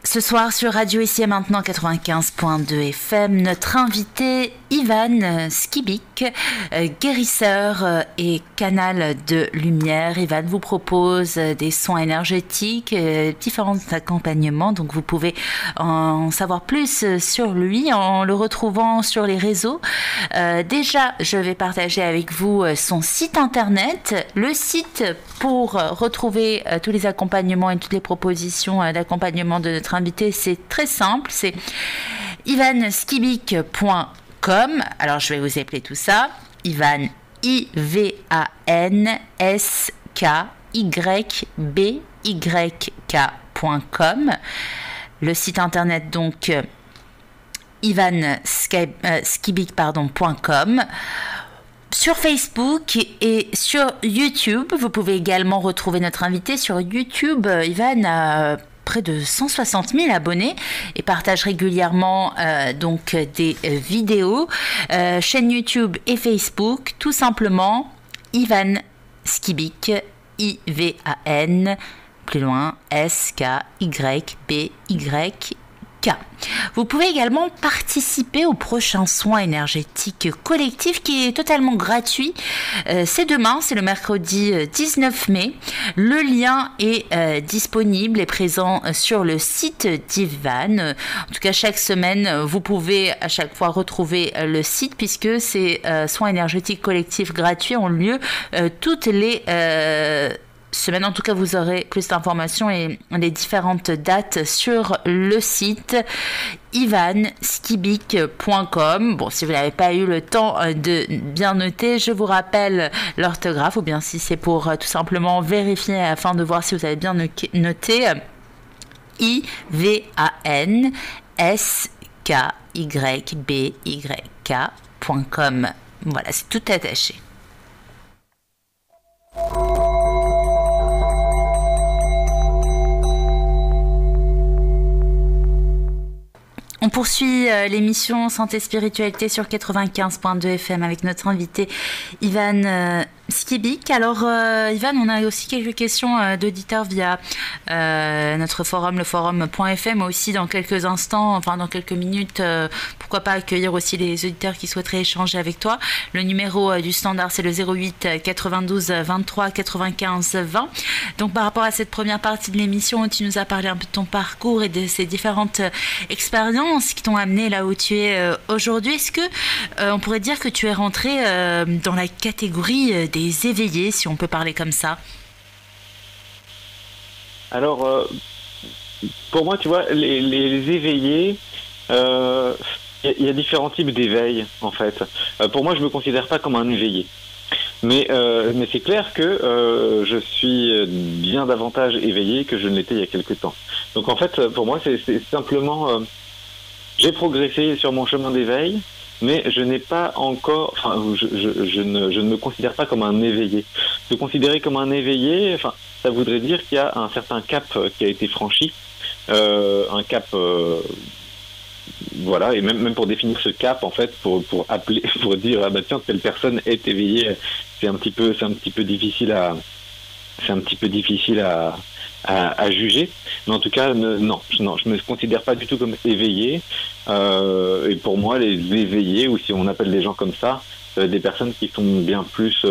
Ce soir sur Radio Ici et Maintenant 95.2 FM, notre invité Ivan Skibik, guérisseur et canal de lumière. Ivan vous propose des soins énergétiques, différents accompagnements, donc vous pouvez en savoir plus sur lui en le retrouvant sur les réseaux. Déjà, je vais partager avec vous son site internet, le site pour retrouver tous les accompagnements et toutes les propositions d'accompagnement de notre invité. C'est très simple, c'est ivanskibik.com. Alors je vais vous appeler tout ça. Ivan, ivanskybYk.com. Le site internet donc ivanskibik.com. Sur Facebook et sur YouTube, vous pouvez également retrouver notre invité sur YouTube. Ivan a près de 160 000 abonnés et partage régulièrement donc des vidéos. Chaîne YouTube et Facebook, tout simplement Ivan Skibik, I-V-A-N, plus loin, S-K-Y-B-Y-K. Vous pouvez également participer au prochain soin énergétique collectif qui est totalement gratuit. C'est demain, c'est le mercredi 19 mai. Le lien est disponible et présent sur le site d'Ivan. En tout cas, chaque semaine, vous pouvez à chaque fois retrouver le site puisque ces soins énergétiques collectifs gratuits ont lieu toutes les semaine. En tout cas, vous aurez plus d'informations et les différentes dates sur le site ivanskibik.com. Bon, si vous n'avez pas eu le temps de bien noter, je vous rappelle l'orthographe, ou bien si c'est pour tout simplement vérifier afin de voir si vous avez bien noté, ivanskybYk.com. Voilà, c'est tout attaché. On poursuit l'émission Santé Spiritualité sur 95.2 FM avec notre invité Ivan Skibik. Alors Ivan, on a aussi quelques questions d'auditeurs via notre forum, le forum.fm, aussi dans quelques instants, enfin dans quelques minutes, pourquoi pas accueillir aussi les auditeurs qui souhaiteraient échanger avec toi. Le numéro du standard, c'est le 08 92 23 95 20. Donc par rapport à cette première partie de l'émission où tu nous as parlé un peu de ton parcours et de ces différentes expériences qui t'ont amené là où tu es aujourd'hui, est-ce que on pourrait dire que tu es rentré dans la catégorie des éveillés, si on peut parler comme ça? Alors, pour moi, tu vois, les éveillés, il y a différents types d'éveil, en fait. Pour moi, je me considère pas comme un éveillé. Mais c'est clair que je suis bien davantage éveillé que je ne l'étais il y a quelque temps. Donc, en fait, pour moi, c'est simplement... j'ai progressé sur mon chemin d'éveil, mais je n'ai pas encore... Enfin, je ne me considère pas comme un éveillé. Se considérer comme un éveillé, enfin, ça voudrait dire qu'il y a un certain cap qui a été franchi, un cap... voilà, et même pour définir ce cap, en fait, pour appeler, pour dire ah bah tiens, telle personne est éveillée, c'est un petit peu difficile à juger. Mais en tout cas, non, je me considère pas du tout comme éveillé. Et pour moi, les éveillés, ou si on appelle des gens comme ça, des personnes qui sont bien plus,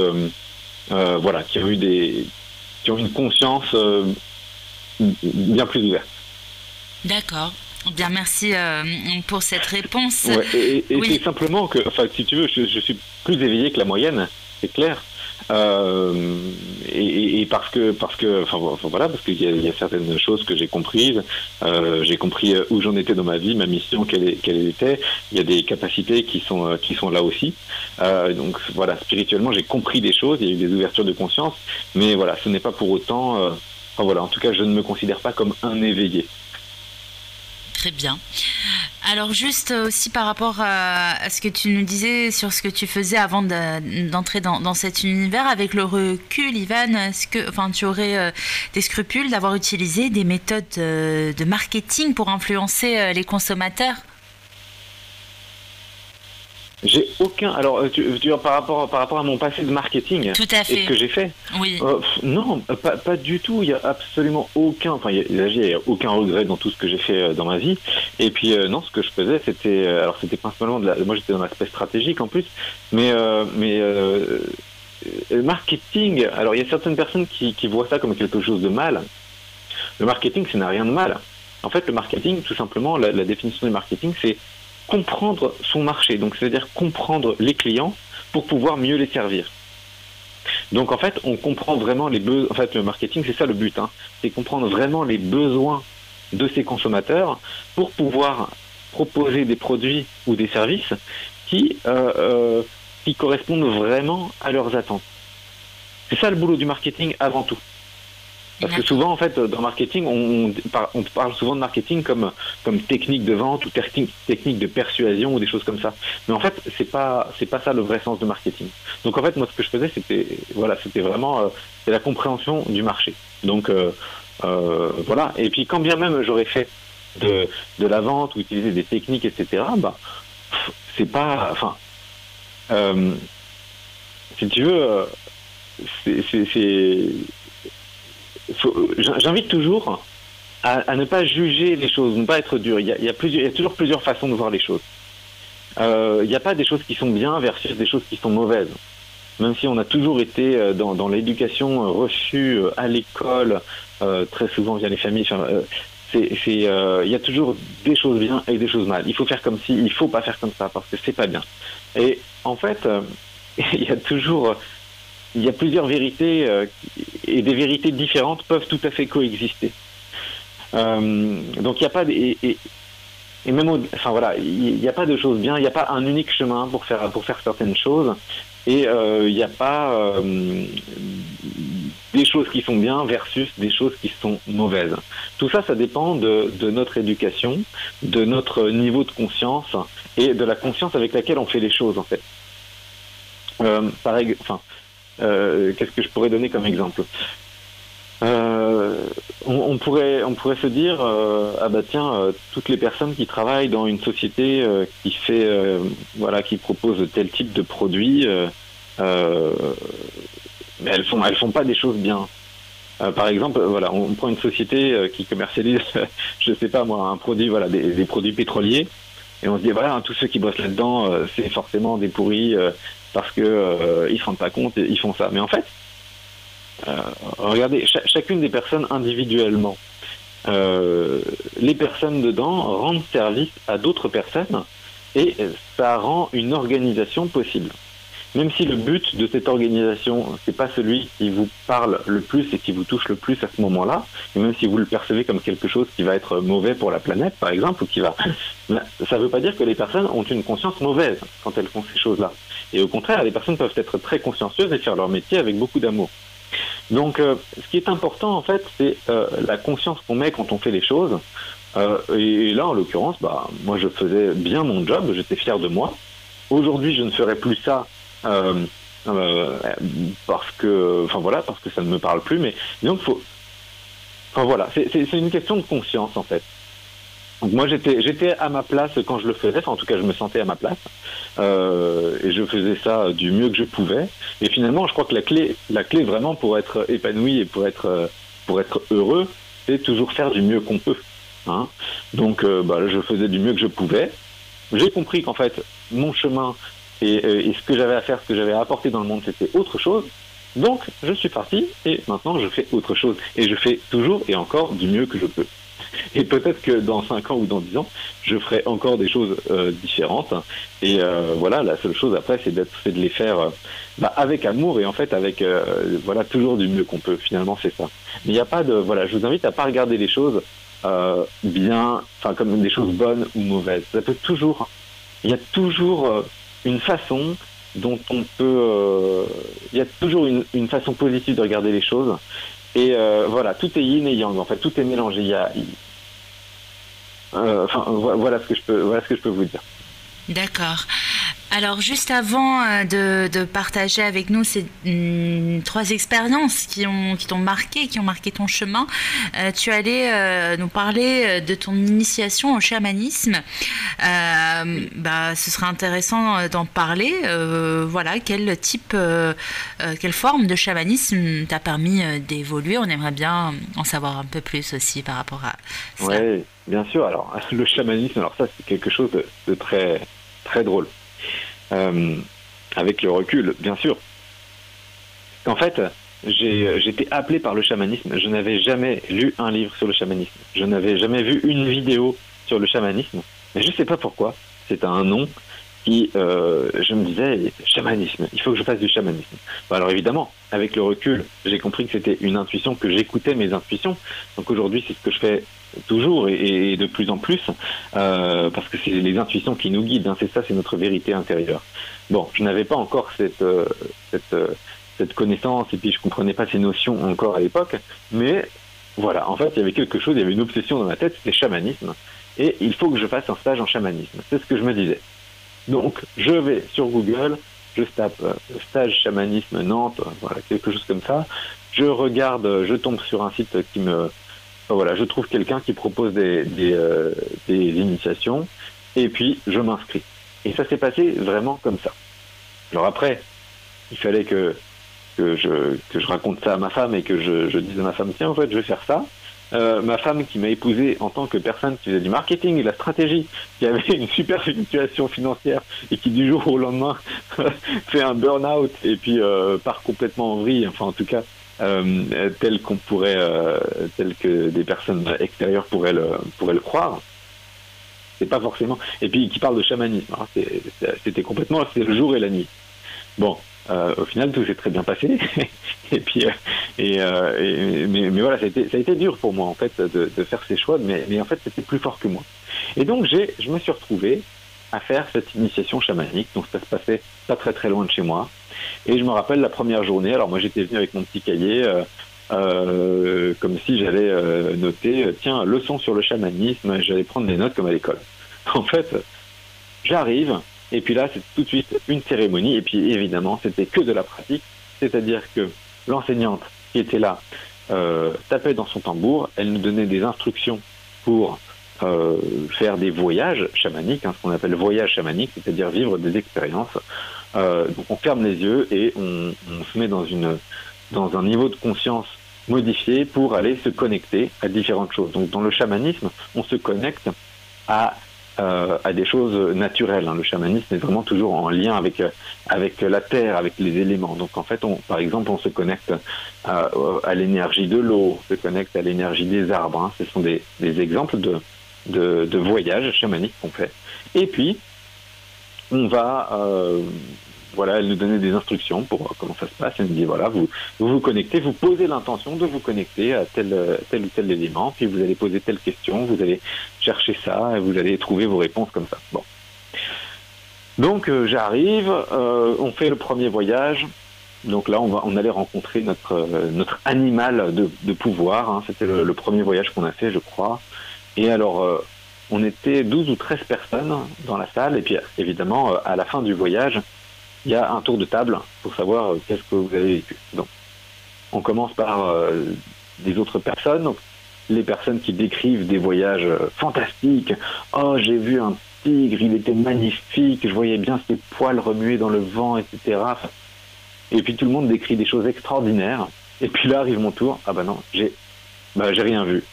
voilà, qui ont une conscience bien plus ouverte. D'accord. Bien, merci pour cette réponse. Ouais, et Oui, c'est simplement que, enfin, si tu veux, je suis plus éveillé que la moyenne, c'est clair. Et enfin voilà, parce qu'il y a certaines choses que j'ai comprises. J'ai compris où j'en étais dans ma vie, ma mission, quelle était. Il y a des capacités qui sont là aussi. Donc voilà, spirituellement, j'ai compris des choses. Il y a eu des ouvertures de conscience, mais voilà, ce n'est pas pour autant. Enfin voilà, en tout cas, je ne me considère pas comme un éveillé. très bien. Alors juste aussi par rapport à ce que tu nous disais sur ce que tu faisais avant d'entrer dans cet univers, avec le recul, Ivan, est-ce que, enfin, tu aurais des scrupules d'avoir utilisé des méthodes de marketing pour influencer les consommateurs? J'ai aucun. Alors, tu vois, par rapport à mon passé de marketing Tout à et ce fait. que j'ai fait, Oui. non, pas du tout. Il y a absolument aucun. Enfin, il y a aucun regret dans tout ce que j'ai fait dans ma vie. Et puis, non, ce que je faisais, c'était. Alors, c'était principalement moi, j'étais dans l'aspect stratégique en plus, mais marketing. Alors, il y a certaines personnes qui voient ça comme quelque chose de mal. Le marketing, ça n'a rien de mal. En fait, le marketing, tout simplement, la définition du marketing, c'est comprendre son marché. Donc, c'est-à-dire comprendre les clients pour pouvoir mieux les servir. Donc, en fait, on comprend vraiment les besoins. En fait, le marketing, c'est ça le but. Hein. C'est comprendre vraiment les besoins de ces consommateurs pour pouvoir proposer des produits ou des services qui, qui correspondent vraiment à leurs attentes. C'est ça le boulot du marketing avant tout. Parce que souvent, en fait, dans le marketing, on parle souvent de marketing comme technique de vente ou technique de persuasion ou des choses comme ça. Mais en fait, c'est pas ça le vrai sens de marketing. Donc en fait, moi, ce que je faisais, c'était vraiment c'est la compréhension du marché. Donc voilà. Et puis quand bien même j'aurais fait de la vente ou utiliser des techniques, etc. Bah, c'est pas, enfin, euh, si tu veux, c'est j'invite toujours à ne pas juger les choses, ne pas être dur. Il y a toujours plusieurs façons de voir les choses. Il n'y a pas des choses qui sont bien versus des choses qui sont mauvaises. Même si on a toujours été dans l'éducation reçue à l'école, très souvent via les familles, enfin, il y a toujours des choses bien et des choses mal. Il faut faire comme ci, il faut pas faire comme ça parce que c'est pas bien. Et en fait, il y a toujours il y a plusieurs vérités et des vérités différentes peuvent tout à fait coexister. Donc il n'y a pas et même enfin voilà, il n'y a pas de choses bien, il n'y a pas un unique chemin pour faire certaines choses et il n'y a pas des choses qui sont bien versus des choses qui sont mauvaises. Tout ça, ça dépend de notre éducation, de notre niveau de conscience et de la conscience avec laquelle on fait les choses en fait. Enfin, qu'est-ce que je pourrais donner comme exemple on pourrait se dire ah bah tiens toutes les personnes qui travaillent dans une société qui fait voilà qui propose tel type de produit mais elles font pas des choses bien. Par exemple, voilà, on prend une société qui commercialise, je sais pas moi, un produit, voilà, des produits pétroliers, et on se dit voilà, tous ceux qui bossent là-dedans, c'est forcément des pourris parce que ils se rendent pas compte, et ils font ça. Mais en fait, regardez, chacune des personnes individuellement, les personnes dedans rendent service à d'autres personnes, et ça rend une organisation possible. Même si le but de cette organisation, c'est pas celui qui vous parle le plus et qui vous touche le plus à ce moment-là, et même si vous le percevez comme quelque chose qui va être mauvais pour la planète, par exemple, ou qui va, ça veut pas dire que les personnes ont une conscience mauvaise quand elles font ces choses-là. Et au contraire, les personnes peuvent être très consciencieuses et faire leur métier avec beaucoup d'amour. Donc, ce qui est important, en fait, c'est la conscience qu'on met quand on fait les choses. Et là, en l'occurrence, bah, moi, je faisais bien mon job, j'étais fier de moi. Aujourd'hui, je ne ferai plus ça parce que, enfin voilà, parce que ça ne me parle plus. Mais donc, enfin voilà, c'est une question de conscience en fait. Donc moi, j'étais à ma place quand je le faisais. Enfin, en tout cas, je me sentais à ma place et je faisais ça du mieux que je pouvais. Et finalement, je crois que la clé vraiment pour être épanoui et pour être heureux, c'est toujours faire du mieux qu'on peut. Hein. Donc, bah, je faisais du mieux que je pouvais. J'ai compris qu'en fait, mon chemin et ce que j'avais à faire, ce que j'avais à apporter dans le monde, c'était autre chose. Donc, je suis parti et maintenant, je fais autre chose. Et je fais toujours et encore du mieux que je peux. Et peut-être que dans 5 ans ou dans 10 ans, je ferai encore des choses différentes. Et voilà, la seule chose après, c'est de les faire avec amour et en fait avec voilà toujours du mieux qu'on peut. Finalement, c'est ça. Mais il n'y a pas de voilà, je vous invite à pas regarder les choses bien, enfin comme des choses bonnes ou mauvaises. Ça peut toujours, il y a toujours une façon dont on peut, il y a toujours une façon positive de regarder les choses. Et voilà, tout est yin et yang. En fait, tout est mélangé. Voilà voilà ce que je peux vous dire. D'accord. Alors, juste avant de partager avec nous ces 3 expériences qui t'ont marqué, qui ont marqué ton chemin, tu allais nous parler de ton initiation au chamanisme. Ce serait intéressant d'en parler. Voilà, quelle forme de chamanisme t'a permis d'évoluer? On aimerait bien en savoir un peu plus aussi par rapport à ça. Oui, bien sûr. Alors, le chamanisme, alors ça, c'est quelque chose de très, très drôle. Avec le recul, bien sûr. En fait, j'étais appelé par le chamanisme. Je n'avais jamais lu un livre sur le chamanisme. Je n'avais jamais vu une vidéo sur le chamanisme. Mais je ne sais pas pourquoi. C'est un nom qui, je me disais, chamanisme, il faut que je fasse du chamanisme. Alors évidemment, avec le recul, j'ai compris que c'était une intuition, que j'écoutais mes intuitions. Donc aujourd'hui, c'est ce que je fais toujours et de plus en plus, parce que c'est les intuitions qui nous guident, hein, c'est ça, c'est notre vérité intérieure. Bon, je n'avais pas encore cette connaissance et puis je comprenais pas ces notions encore à l'époque, mais voilà, en fait, il y avait quelque chose, il y avait une obsession dans ma tête, c'était chamanisme, et il faut que je fasse un stage en chamanisme, c'est ce que je me disais. Donc, je vais sur Google, je tape stage chamanisme Nantes, voilà, quelque chose comme ça, je regarde, je tombe sur un site qui me... Voilà, je trouve quelqu'un qui propose des initiations et puis je m'inscris. Et ça s'est passé vraiment comme ça. Alors après, il fallait que je raconte ça à ma femme et que je dise à ma femme, tiens, en fait, je vais faire ça. Ma femme qui m'a épousé en tant que personne qui faisait du marketing et de la stratégie, qui avait une super situation financière et qui du jour au lendemain fait un burn-out et puis part complètement en vrille, enfin en tout cas tel que des personnes extérieures pourraient le croire. C'est pas forcément. Et puis qui parle de chamanisme, hein, c'était le jour et la nuit. Bon, au final tout s'est très bien passé. Et puis mais voilà, ça a été dur pour moi en fait de faire ces choix, mais en fait c'était plus fort que moi. Et donc je me suis retrouvé à faire cette initiation chamanique. Donc ça se passait pas très très loin de chez moi. Et je me rappelle la première journée, alors moi j'étais venu avec mon petit cahier, comme si j'allais noter, tiens, leçon sur le chamanisme, j'allais prendre des notes comme à l'école. En fait, j'arrive, et puis là c'est tout de suite une cérémonie, et puis évidemment c'était que de la pratique, c'est-à-dire que l'enseignante qui était là tapait dans son tambour, elle nous donnait des instructions pour faire des voyages chamaniques, hein, ce qu'on appelle voyage chamanique, c'est-à-dire vivre des expériences. Donc on ferme les yeux et on se met dans un niveau de conscience modifié pour aller se connecter à différentes choses. Donc dans le chamanisme, on se connecte à des choses naturelles. Hein. Le chamanisme est vraiment toujours en lien avec la terre, avec les éléments. Donc en fait, par exemple, on se connecte à l'énergie de l'eau, on se connecte à l'énergie des arbres. Hein. Ce sont des exemples de voyages chamaniques qu'on fait. Et puis, on va... voilà, elle nous donnait des instructions pour comment ça se passe. Elle nous dit, voilà, vous connectez, vous posez l'intention de vous connecter à tel ou tel élément, puis vous allez poser telle question, vous allez chercher ça, et vous allez trouver vos réponses comme ça. Bon. Donc, j'arrive, on fait le premier voyage. Donc là, on allait rencontrer notre animal de pouvoir. Hein. C'était le premier voyage qu'on a fait, je crois. Et alors, on était 12 ou 13 personnes dans la salle, et puis évidemment, à la fin du voyage, il y a un tour de table pour savoir qu'est-ce que vous avez vécu. Donc, on commence par des autres personnes, donc les personnes qui décrivent des voyages fantastiques. Oh, j'ai vu un tigre, il était magnifique, je voyais bien ses poils remuer dans le vent, etc. Et puis tout le monde décrit des choses extraordinaires. Et puis là arrive mon tour. Ah bah non, j'ai rien vu.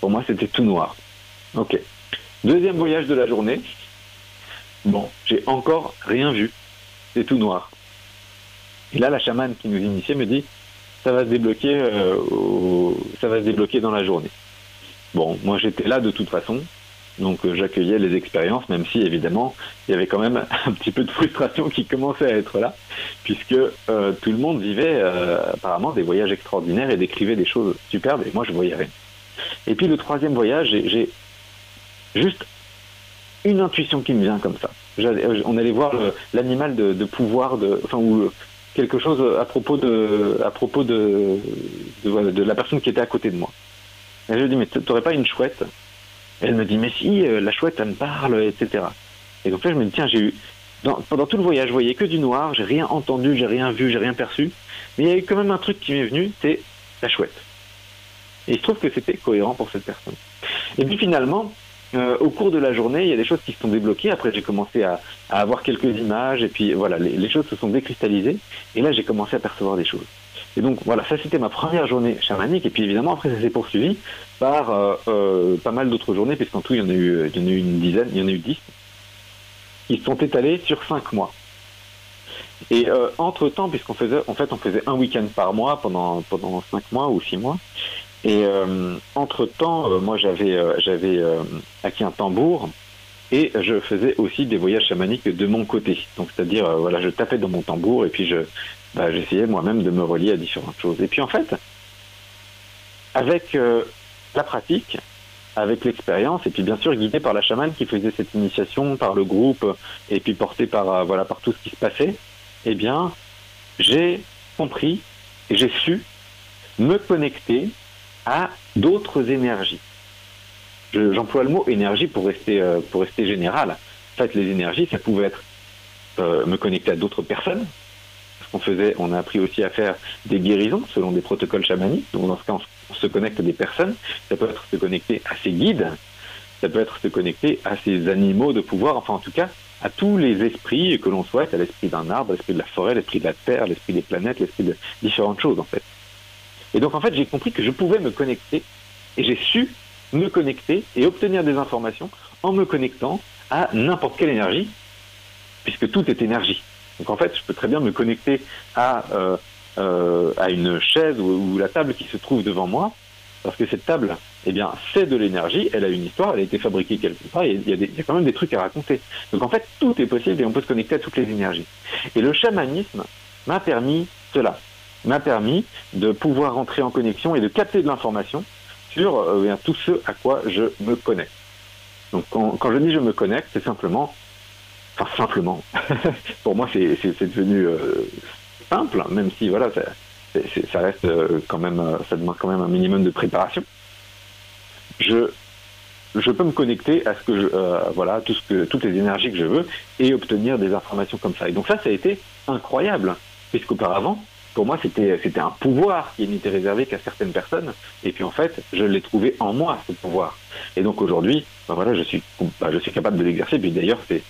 Pour moi, c'était tout noir. Ok. Deuxième voyage de la journée. Bon, j'ai encore rien vu. C'est tout noir. Et là, la chamane qui nous initiait me dit, ça va se débloquer dans la journée. Bon, moi j'étais là de toute façon, donc j'accueillais les expériences, même si évidemment il y avait quand même un petit peu de frustration qui commençait à être là, puisque tout le monde vivait apparemment des voyages extraordinaires et décrivait des choses superbes, et moi je voyais rien. Et puis le troisième voyage, j'ai juste une intuition qui me vient comme ça. On allait voir l'animal de pouvoir, enfin, ou quelque chose à propos de la personne qui était à côté de moi. Et je lui dis, mais t'aurais pas une chouette? Et elle me dit, mais si, la chouette, elle me parle, etc. Et donc là, je me dis, tiens, pendant tout le voyage, je voyais que du noir, j'ai rien entendu, j'ai rien vu, j'ai rien perçu. Mais il y a eu quand même un truc qui m'est venu, c'est la chouette. Et il se trouve que c'était cohérent pour cette personne. Et puis finalement, au cours de la journée, il y a des choses qui se sont débloquées. Après, j'ai commencé à avoir quelques images, et puis voilà, les choses se sont décristallisées. Et là, j'ai commencé à percevoir des choses. Et donc voilà, ça c'était ma première journée chamanique. Et puis évidemment, après, ça s'est poursuivi par pas mal d'autres journées, puisqu'en tout, il y en a eu une dizaine, il y en a eu 10, qui se sont étalées sur 5 mois. Et entre-temps, puisqu'on faisait, en fait, on faisait un week-end par mois pendant 5 mois ou 6 mois. Et entre-temps, moi j'avais acquis un tambour et je faisais aussi des voyages chamaniques de mon côté. Donc c'est-à-dire, voilà, je tapais dans mon tambour et puis j'essayais moi-même de me relier à différentes choses. Et puis en fait, avec la pratique, avec l'expérience, et puis bien sûr guidé par la chamane qui faisait cette initiation, par le groupe, et puis porté par tout ce qui se passait, eh bien, j'ai compris et j'ai su me connecter à d'autres énergies. J'emploie le mot énergie pour rester général. En fait, les énergies, ça pouvait être me connecter à d'autres personnes. On a appris aussi à faire des guérisons selon des protocoles chamaniques. Donc dans ce cas, on se connecte à des personnes. Ça peut être se connecter à ses guides. Ça peut être se connecter à ces animaux de pouvoir. Enfin, en tout cas, à tous les esprits que l'on souhaite, à l'esprit d'un arbre, l'esprit de la forêt, l'esprit de la terre, l'esprit des planètes, l'esprit de différentes choses, en fait. Et donc, en fait, j'ai compris que je pouvais me connecter, et j'ai su me connecter et obtenir des informations en me connectant à n'importe quelle énergie, puisque tout est énergie. Donc, en fait, je peux très bien me connecter à une chaise ou la table qui se trouve devant moi, parce que cette table, eh bien, c'est de l'énergie, elle a une histoire, elle a été fabriquée quelque part, et il y a quand même des trucs à raconter. Donc, en fait, tout est possible et on peut se connecter à toutes les énergies. Et le chamanisme m'a permis cela. M'a permis de pouvoir rentrer en connexion et de capter de l'information sur tout ce à quoi je me connecte. Donc quand je dis je me connecte, c'est simplement, pour moi c'est devenu simple, même si voilà, ça reste quand même, ça demande quand même un minimum de préparation. Je peux me connecter à ce que toutes les énergies que je veux et obtenir des informations comme ça. Et donc ça a été incroyable, puisqu'auparavant, pour moi, c'était un pouvoir qui n'était réservé qu'à certaines personnes. Et puis en fait, je l'ai trouvé en moi, ce pouvoir. Et donc aujourd'hui, je suis capable de l'exercer. Puis d'ailleurs, c'est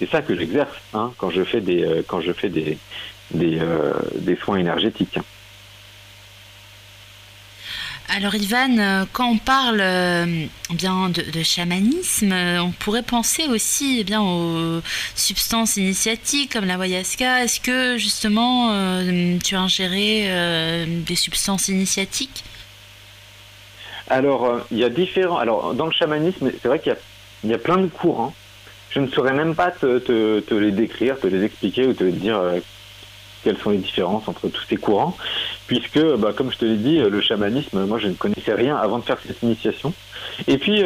ça que j'exerce quand je fais des soins énergétiques. Alors Ivan, quand on parle bien de chamanisme, on pourrait penser aussi bien aux substances initiatiques comme l'ayahuasca. Est-ce que justement tu as ingéré des substances initiatiques? Alors il y a différents. Alors dans le chamanisme, c'est vrai qu'il y a plein de courants. Je ne saurais même pas te les décrire, te les expliquer ou te dire quelles sont les différences entre tous ces courants, puisque, comme je te l'ai dit, le chamanisme, moi je ne connaissais rien avant de faire cette initiation. Et puis,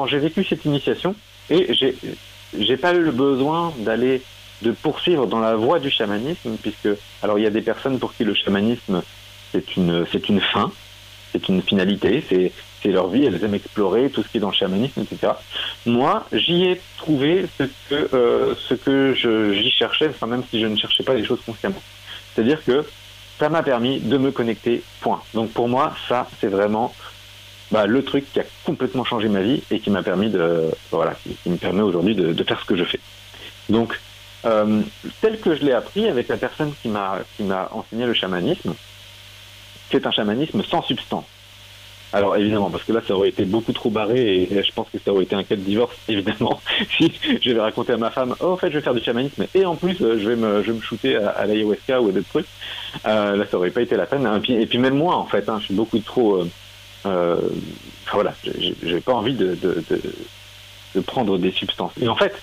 j'ai vécu cette initiation et j'ai pas eu le besoin de poursuivre dans la voie du chamanisme, puisque, alors il y a des personnes pour qui le chamanisme c'est une fin, c'est une finalité, c'est leur vie, elles aiment explorer tout ce qui est dans le chamanisme, etc. Moi, j'y ai trouvé ce que j'y cherchais, enfin même si je ne cherchais pas les choses consciemment. C'est-à-dire que ça m'a permis de me connecter, point. Donc pour moi, ça, c'est vraiment le truc qui a complètement changé ma vie et qui m'a permis qui me permet aujourd'hui de faire ce que je fais. Donc, tel que je l'ai appris avec la personne qui m'a enseigné le chamanisme, c'est un chamanisme sans substance. Alors évidemment, parce que là ça aurait été beaucoup trop barré et je pense que ça aurait été un cas de divorce, évidemment, si je vais raconter à ma femme, en fait je vais faire du chamanisme et en plus je vais me shooter à l'ayahuasca ou à d'autres trucs. Là ça aurait pas été la peine. Et puis même moi en fait, je suis beaucoup trop Voilà, j'ai pas envie de prendre des substances. Et en fait,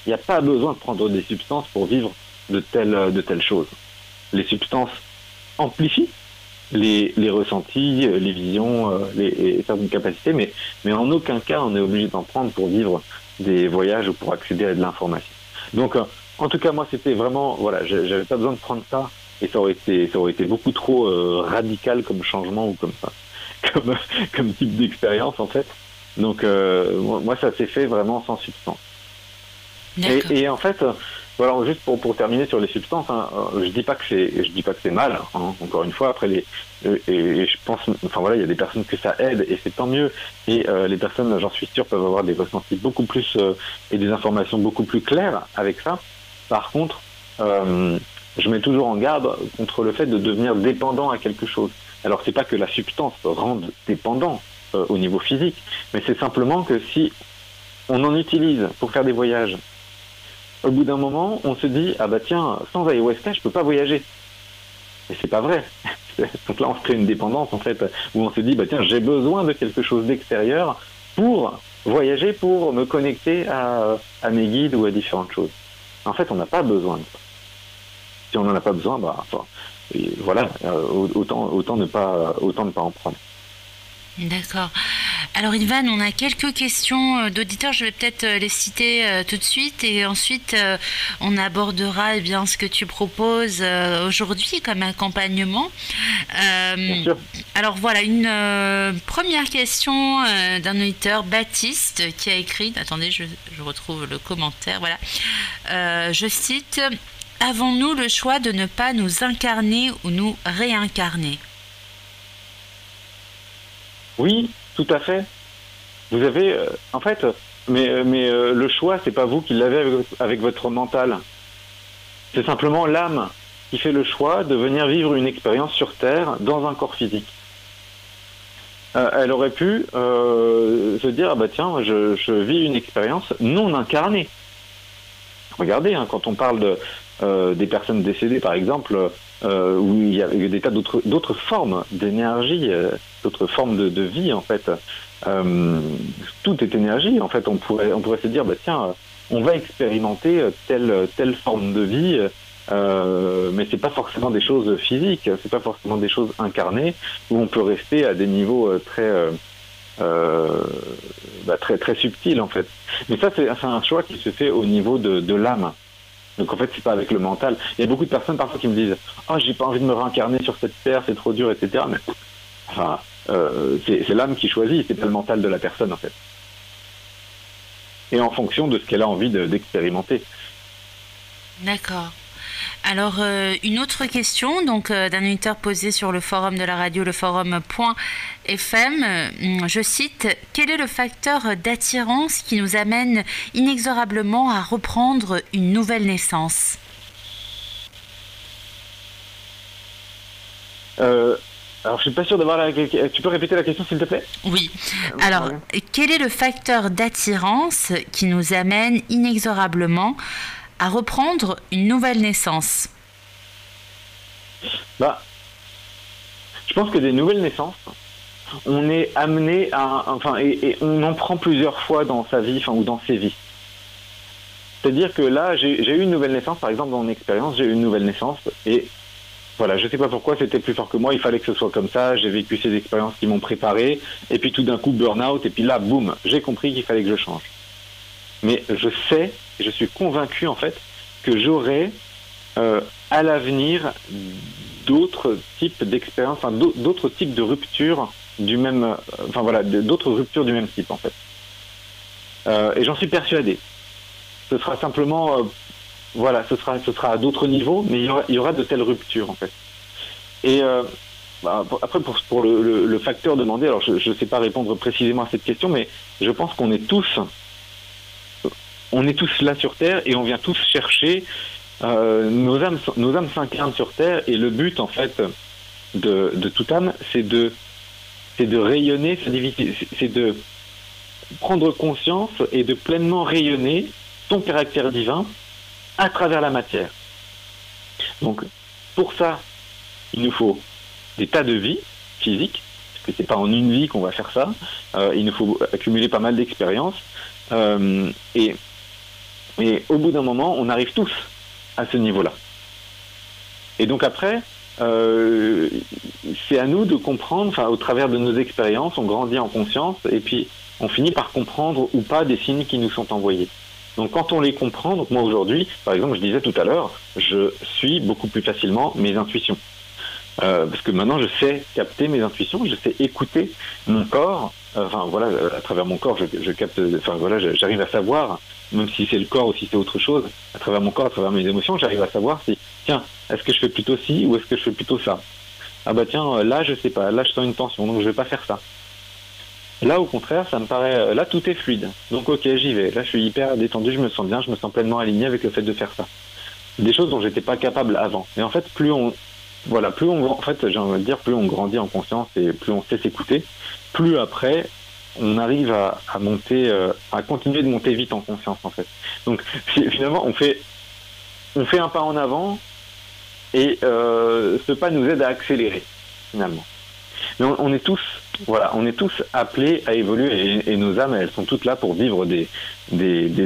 il n'y a pas besoin de prendre des substances pour vivre de telles choses. Les substances amplifient les ressentis, les visions, les certaines capacités, mais en aucun cas on est obligé d'en prendre pour vivre des voyages ou pour accéder à de l'information. Donc, en tout cas, moi, c'était vraiment, voilà, j'avais pas besoin de prendre ça, et ça aurait été beaucoup trop radical comme changement ou comme ça, comme type d'expérience en fait. Donc, moi, ça s'est fait vraiment sans substance. Et en fait, voilà, juste pour terminer sur les substances, hein, je dis pas que c'est mal. Hein, encore une fois, après et je pense, enfin voilà, il y a des personnes que ça aide et c'est tant mieux. Et les personnes, j'en suis sûr, peuvent avoir des ressentis beaucoup plus et des informations beaucoup plus claires avec ça. Par contre, je mets toujours en garde contre le fait de devenir dépendant à quelque chose. Alors c'est pas que la substance rende dépendant au niveau physique, mais c'est simplement que si on en utilise pour faire des voyages, au bout d'un moment, on se dit ah bah tiens, sans ayahuasca, je peux pas voyager. Et c'est pas vrai. Donc là, on se crée une dépendance en fait, où on se dit bah tiens, j'ai besoin de quelque chose d'extérieur pour voyager, pour me connecter à mes guides ou à différentes choses. En fait, on n'a pas besoin de ça. Si on n'en a pas besoin, bah enfin, voilà, autant ne pas en prendre. D'accord. Alors Ivan, on a quelques questions d'auditeurs, je vais peut-être les citer tout de suite et ensuite on abordera bien ce que tu proposes aujourd'hui comme accompagnement. Bien sûr. Alors voilà, une première question d'un auditeur, Baptiste, qui a écrit, attendez, je retrouve le commentaire, voilà. Je cite, « Avons-nous le choix de ne pas nous incarner ou nous réincarner ?» Oui, tout à fait. Vous avez, en fait, mais le choix, c'est pas vous qui l'avez avec votre mental. C'est simplement l'âme qui fait le choix de venir vivre une expérience sur Terre dans un corps physique. Elle aurait pu se dire, ah bah tiens, je vis une expérience non incarnée. Regardez, hein, quand on parle des personnes décédées, par exemple, où il y a des tas d'autres formes d'énergie, d'autres formes de vie, en fait. Tout est énergie. En fait, on pourrait se dire, bah tiens, on va expérimenter telle forme de vie, mais c'est pas forcément des choses physiques, c'est pas forcément des choses incarnées, où on peut rester à des niveaux très subtils, en fait. Mais ça, c'est un choix qui se fait au niveau de l'âme. Donc en fait, c'est pas avec le mental. Il y a beaucoup de personnes parfois qui me disent « Ah, j'ai pas envie de me réincarner sur cette terre, c'est trop dur, etc. » Mais enfin, c'est l'âme qui choisit, c'est pas le mental de la personne en fait. Et en fonction de ce qu'elle a envie d'expérimenter. D'accord. Alors, une autre question donc d'un auditeur posé sur le forum de la radio, le forum.fm. Je cite, « Quel est le facteur d'attirance qui nous amène inexorablement à reprendre une nouvelle naissance ?» Alors, je suis pas sûr d'avoir Tu peux répéter la question, s'il te plaît ? Oui. Alors, quel est le facteur d'attirance qui nous amène inexorablement à reprendre une nouvelle naissance? Bah, je pense que des nouvelles naissances, on est amené et on en prend plusieurs fois dans sa vie, ou dans ses vies. C'est-à-dire que là, j'ai eu une nouvelle naissance, par exemple, dans mon expérience, j'ai eu une nouvelle naissance, et voilà, je sais pas pourquoi, c'était plus fort que moi, il fallait que ce soit comme ça, j'ai vécu ces expériences qui m'ont préparé, et puis tout d'un coup, burn-out, et puis là, boum, j'ai compris qu'il fallait que je change. Mais je suis convaincu en fait que j'aurai à l'avenir d'autres types d'expériences, d'autres types de ruptures du même, d'autres ruptures du même type en fait. Et j'en suis persuadé. Ce sera simplement, ce sera à d'autres niveaux, mais il y aura de telles ruptures en fait. Et après pour le facteur demandé, alors je ne sais pas répondre précisément à cette question, mais je pense qu'on est tous là sur Terre et on vient tous chercher nos âmes s'incarnent sur Terre et le but en fait de toute âme c'est de rayonner, c'est de prendre conscience et de pleinement rayonner son caractère divin à travers la matière. Donc pour ça il nous faut des tas de vies physiques, parce que c'est pas en une vie qu'on va faire ça. Il nous faut accumuler pas mal d'expérience. Et au bout d'un moment, on arrive tous à ce niveau-là. Et donc après, c'est à nous de comprendre, au travers de nos expériences, on grandit en conscience, et puis on finit par comprendre ou pas des signes qui nous sont envoyés. Donc quand on les comprend, donc moi aujourd'hui, par exemple, je disais tout à l'heure, je suis beaucoup plus facilement mes intuitions. Parce que maintenant je sais capter mes intuitions, je sais écouter mon corps, à travers mon corps je capte, j'arrive à savoir, même si c'est le corps ou si c'est autre chose, à travers mon corps, à travers mes émotions, j'arrive à savoir si, tiens, est-ce que je fais plutôt ci ou est-ce que je fais plutôt ça? Ah bah tiens, là je sais pas, là je sens une tension, donc je vais pas faire ça. Là, au contraire, ça me paraît... Là, tout est fluide. Donc, ok, j'y vais. Là, je suis hyper détendu, je me sens bien, je me sens pleinement aligné avec le fait de faire ça. Des choses dont j'étais pas capable avant. Et en fait, plus on grandit en conscience et plus on sait s'écouter, plus après, on arrive à monter, à continuer de monter vite en conscience, en fait. Donc, finalement, on fait un pas en avant et ce pas nous aide à accélérer, finalement. Mais on est tous appelés à évoluer et nos âmes, elles sont toutes là pour vivre des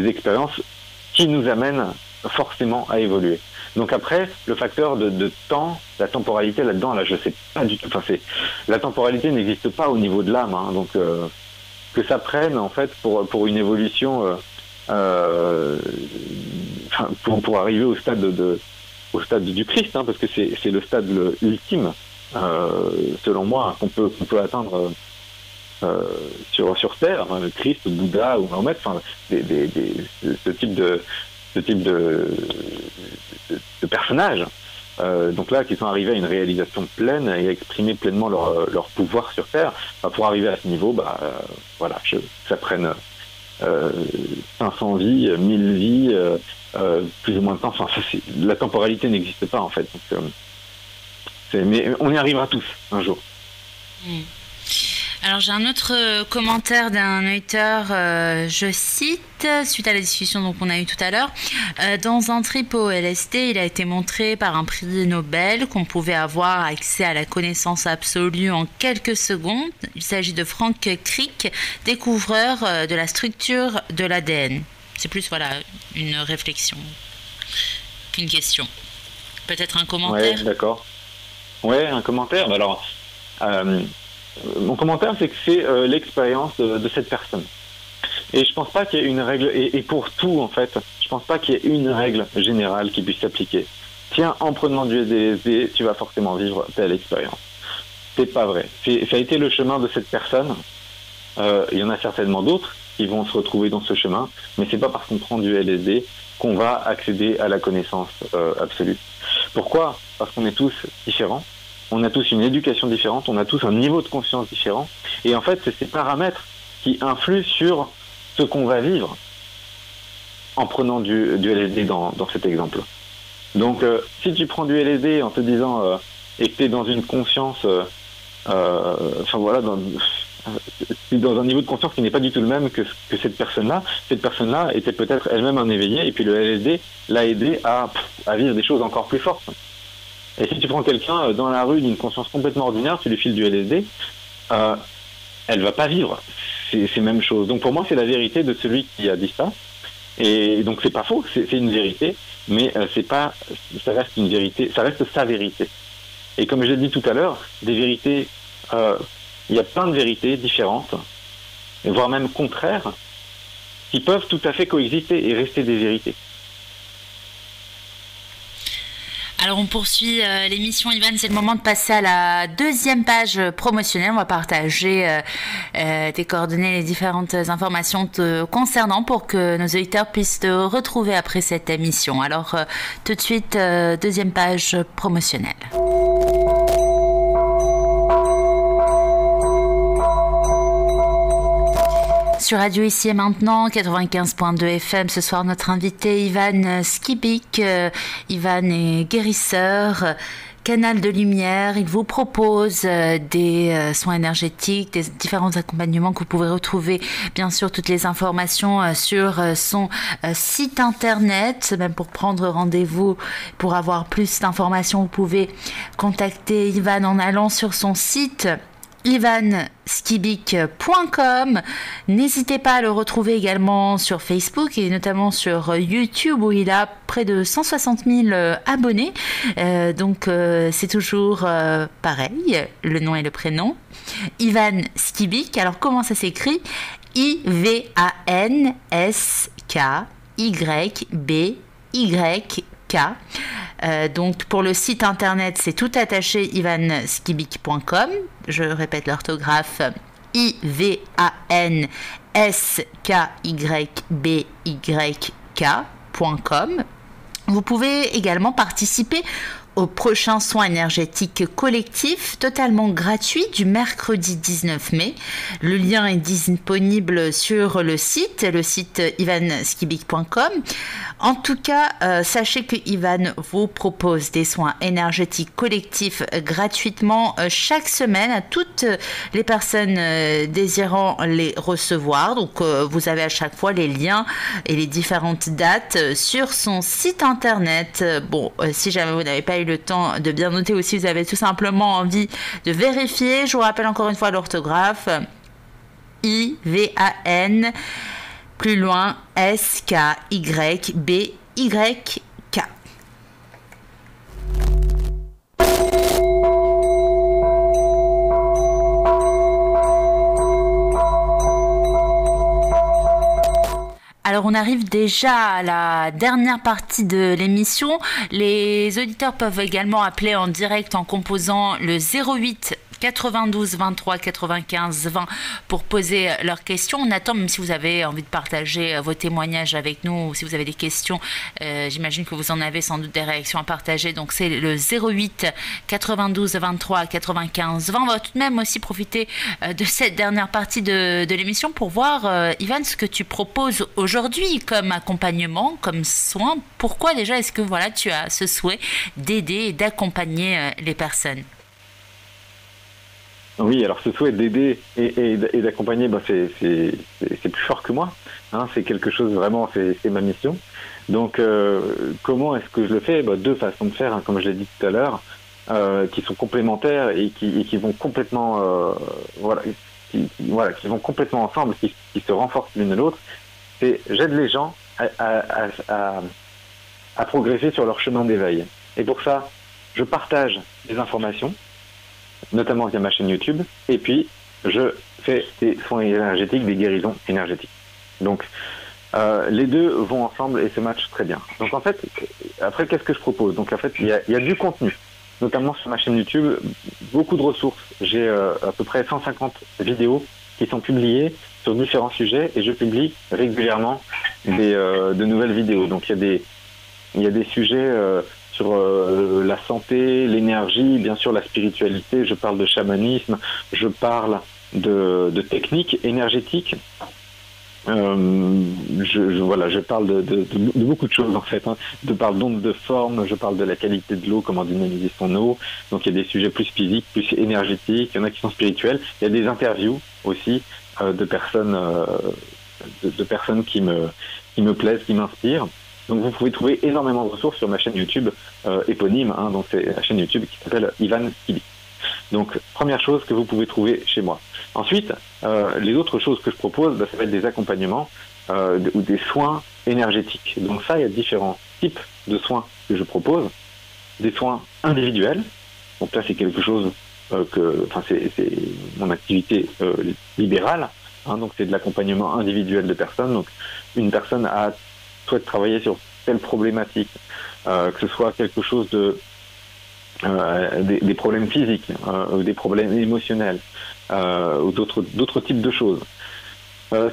expériences qui nous amènent forcément à évoluer. Donc après, le facteur de temps, la temporalité là-dedans, là je sais pas du tout. La temporalité n'existe pas au niveau de l'âme, hein, donc que ça prenne en fait pour une évolution, pour arriver au stade du Christ, hein, parce que c'est le stade ultime. Selon moi, qu'on peut atteindre sur Terre, le Christ, le Bouddha ou Mahomet, ce type de personnages, donc là, qui sont arrivés à une réalisation pleine et à exprimer pleinement leur pouvoir sur Terre. Pour arriver à ce niveau, ça prenne 500 vies, 1000 vies, plus ou moins de temps. La temporalité n'existe pas en fait. Donc, mais on y arrivera tous un jour. Alors j'ai un autre commentaire d'un auditeur, je cite, suite à la discussion donc, qu'on a eue tout à l'heure. Dans un trip au LSD, il a été montré par un prix Nobel qu'on pouvait avoir accès à la connaissance absolue en quelques secondes. Il s'agit de Frank Crick, découvreur de la structure de l'ADN. C'est plus une réflexion qu'une question. Peut-être un commentaire. Ouais, d'accord. Ouais, un commentaire. Alors, mon commentaire, c'est que c'est l'expérience de cette personne. Et je pense pas qu'il y ait une règle, et pour tout, en fait, je pense pas qu'il y ait une règle générale qui puisse s'appliquer. Tiens, en prenant du LSD, tu vas forcément vivre telle expérience. C'est pas vrai. Ça a été le chemin de cette personne. Il y en a certainement d'autres qui vont se retrouver dans ce chemin, mais c'est pas parce qu'on prend du LSD qu'on va accéder à la connaissance absolue. Pourquoi ? Parce qu'on est tous différents. On a tous une éducation différente, on a tous un niveau de conscience différent. Et en fait, c'est ces paramètres qui influent sur ce qu'on va vivre en prenant du LSD dans cet exemple. Donc, si tu prends du LSD en te disant et que tu es dans une conscience, dans un niveau de conscience qui n'est pas du tout le même que cette personne-là était peut-être elle-même un éveillé, et puis le LSD l'a aidé à vivre des choses encore plus fortes. Et si tu prends quelqu'un dans la rue d'une conscience complètement ordinaire, tu lui files du LSD, elle va pas vivre ces mêmes choses. Donc pour moi, c'est la vérité de celui qui a dit ça. Et donc c'est pas faux, c'est une vérité, mais ça reste une vérité, ça reste sa vérité. Et comme je l'ai dit tout à l'heure, des vérités, il y a plein de vérités différentes, voire même contraires, qui peuvent tout à fait coexister et rester des vérités. Alors on poursuit l'émission, Ivan, c'est le moment de passer à la deuxième page promotionnelle. On va partager tes coordonnées, les différentes informations te concernant pour que nos auditeurs puissent te retrouver après cette émission. Alors tout de suite, deuxième page promotionnelle. Sur Radio Ici et Maintenant, 95.2 FM, ce soir notre invité Ivan Skibik. Ivan est guérisseur, canal de lumière. Il vous propose des soins énergétiques, des différents accompagnements que vous pouvez retrouver, bien sûr, toutes les informations sur son site internet. Même pour prendre rendez-vous, pour avoir plus d'informations, vous pouvez contacter Ivan en allant sur son site ivanskibik.com. N'hésitez pas à le retrouver également sur Facebook et notamment sur YouTube où il a près de 160 000 abonnés. Donc c'est toujours pareil, le nom et le prénom. Ivan Skibik. Alors comment ça s'écrit? IvanSkybYK. Donc pour le site internet, c'est tout attaché, ivanskibik.com. Je répète l'orthographe, ivanskybYK.com. Vous pouvez également participer au prochain soin énergétique collectif totalement gratuit du mercredi 19 mai. Le lien est disponible sur le site ivanskibik.com. En tout cas, sachez que Ivan vous propose des soins énergétiques collectifs gratuitement chaque semaine à toutes les personnes désirant les recevoir. Donc, vous avez à chaque fois les liens et les différentes dates sur son site internet. Bon, si jamais vous n'avez pas eu le temps de bien noter aussi, vous avez tout simplement envie de vérifier. Je vous rappelle encore une fois l'orthographe. IVAN plus loin SKYBYK. Alors on arrive déjà à la dernière partie de l'émission. Les auditeurs peuvent également appeler en direct en composant le 08 92 23 95 20 pour poser leurs questions. On attend, même si vous avez envie de partager vos témoignages avec nous ou si vous avez des questions, j'imagine que vous en avez sans doute des réactions à partager. Donc c'est le 08 92 23 95 20. On va tout de même aussi profiter de cette dernière partie de l'émission pour voir, Ivan, ce que tu proposes aujourd'hui comme accompagnement, comme soin. Pourquoi déjà est-ce que voilà, tu as ce souhait d'aider et d'accompagner les personnes? Oui, alors ce souhait d'aider et d'accompagner, c'est plus fort que moi. Hein, c'est quelque chose vraiment, c'est ma mission. Donc, comment est-ce que je le fais? Deux façons de faire, hein, comme je l'ai dit tout à l'heure, qui sont complémentaires et qui vont complètement, qui vont complètement ensemble, qui se renforcent l'une l'autre. C'est j'aide les gens à progresser sur leur chemin d'éveil. Et pour ça, je partage des informations, notamment via ma chaîne YouTube, et puis je fais des soins énergétiques, des guérisons énergétiques. Donc, les deux vont ensemble et se matchent très bien. Donc en fait, après, qu'est-ce que je propose? Donc en fait, il y a du contenu, notamment sur ma chaîne YouTube, beaucoup de ressources. J'ai à peu près 150 vidéos qui sont publiées sur différents sujets, et je publie régulièrement de nouvelles vidéos. Donc il y a des sujets sur la santé, l'énergie, bien sûr la spiritualité, je parle de chamanisme, je parle de techniques énergétiques, je parle de beaucoup de choses en fait, hein. Je parle d'ondes de forme, je parle de la qualité de l'eau, comment dynamiser son eau, donc il y a des sujets plus physiques, plus énergétiques, il y en a qui sont spirituels, il y a des interviews aussi de personnes qui me plaisent, qui m'inspirent. Donc vous pouvez trouver énormément de ressources sur ma chaîne YouTube éponyme, hein, donc c'est la chaîne YouTube qui s'appelle Ivan Skibik. Donc première chose que vous pouvez trouver chez moi. Ensuite, les autres choses que je propose, ça va être des accompagnements ou des soins énergétiques. Donc ça, il y a différents types de soins que je propose. Des soins individuels, donc là c'est quelque chose c'est mon activité libérale, hein, donc c'est de l'accompagnement individuel de personnes. Donc une personne souhaite travailler sur telle problématique, que ce soit quelque chose des problèmes physiques, ou des problèmes émotionnels, ou d'autres types de choses.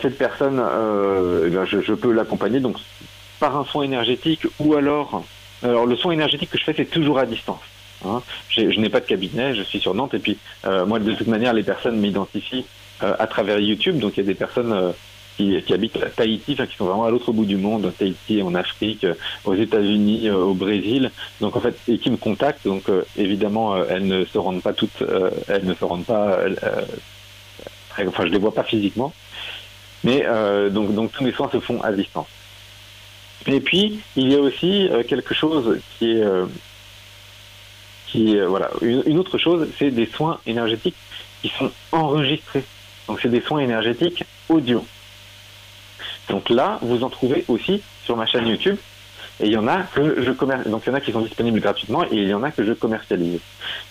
Cette personne, je peux l'accompagner donc par un soin énergétique, ou alors le soin énergétique que je fais, c'est toujours à distance. Hein. Je n'ai pas de cabinet, je suis sur Nantes, et puis moi de toute manière les personnes m'identifient à travers YouTube, donc il y a des personnes qui habitent à Tahiti, qui sont vraiment à l'autre bout du monde, Tahiti, en Afrique, aux États-Unis, au Brésil, donc en fait, et qui me contactent. Donc évidemment, elles ne se rendent pas toutes, je les vois pas physiquement, mais donc tous mes soins se font à distance. Et puis il y a aussi quelque chose qui est une autre chose, c'est des soins énergétiques qui sont enregistrés. Donc c'est des soins énergétiques audio. Donc là, vous en trouvez aussi sur ma chaîne YouTube. Et il y en a que je commercialise. Donc il y en a qui sont disponibles gratuitement et il y en a que je commercialise.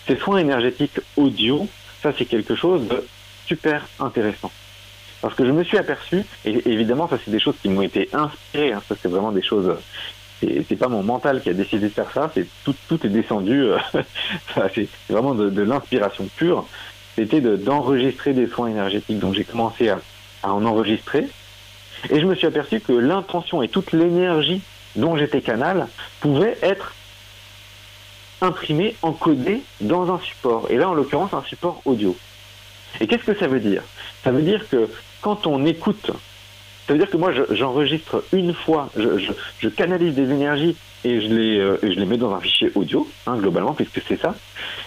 Ces soins énergétiques audio, ça c'est quelque chose de super intéressant. Parce que je me suis aperçu, et évidemment ça c'est des choses qui m'ont été inspirées, hein, ça c'est vraiment des choses, c'est pas mon mental qui a décidé de faire ça, c'est tout est descendu, c'est vraiment de l'inspiration pure. C'était d'enregistrer des soins énergétiques. Donc j'ai commencé à en enregistrer et je me suis aperçu que l'intention et toute l'énergie dont j'étais canal pouvait être imprimée, encodée dans un support. Et là en l'occurrence un support audio. Et qu'est-ce que ça veut dire? Ça veut dire que quand on écoute, ça veut dire que moi j'enregistre une fois, je canalise des énergies et je les mets dans un fichier audio, hein, globalement, puisque c'est ça,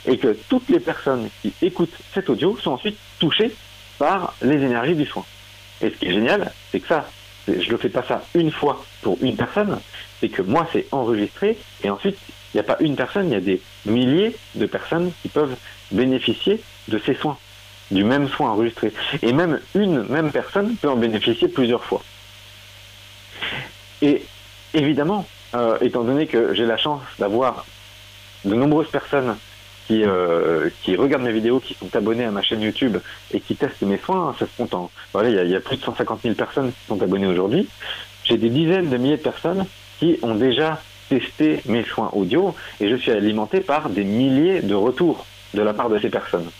et que toutes les personnes qui écoutent cet audio sont ensuite touchées par les énergies du soin. Et ce qui est génial, c'est que ça, je ne fais pas ça une fois pour une personne, c'est que moi c'est enregistré, et ensuite il n'y a pas une personne, il y a des milliers de personnes qui peuvent bénéficier de ces soins, du même soin enregistré. Et même une même personne peut en bénéficier plusieurs fois. Et évidemment, étant donné que j'ai la chance d'avoir de nombreuses personnes qui regardent mes vidéos, qui sont abonnées à ma chaîne YouTube et qui testent mes soins, ça se compte en... Voilà, il y a plus de 150 000 personnes qui sont abonnées aujourd'hui. J'ai des dizaines de milliers de personnes qui ont déjà testé mes soins audio et je suis alimenté par des milliers de retours de la part de ces personnes.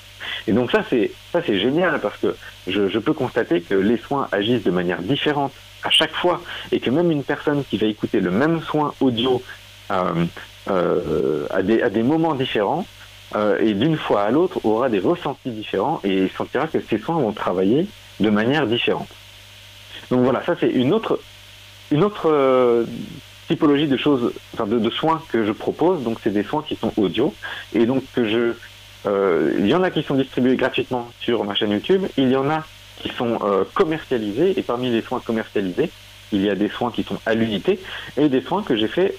Et donc ça c'est génial parce que je peux constater que les soins agissent de manière différente à chaque fois et que même une personne qui va écouter le même soin audio à des moments différents et d'une fois à l'autre aura des ressentis différents et sentira que ces soins vont travailler de manière différente. Donc voilà, ça c'est une autre typologie de choses, enfin de soins que je propose. Donc c'est des soins qui sont audio et donc que il y en a qui sont distribués gratuitement sur ma chaîne YouTube, il y en a qui sont commercialisés, et parmi les soins commercialisés, il y a des soins qui sont à l'unité, et des soins que j'ai fait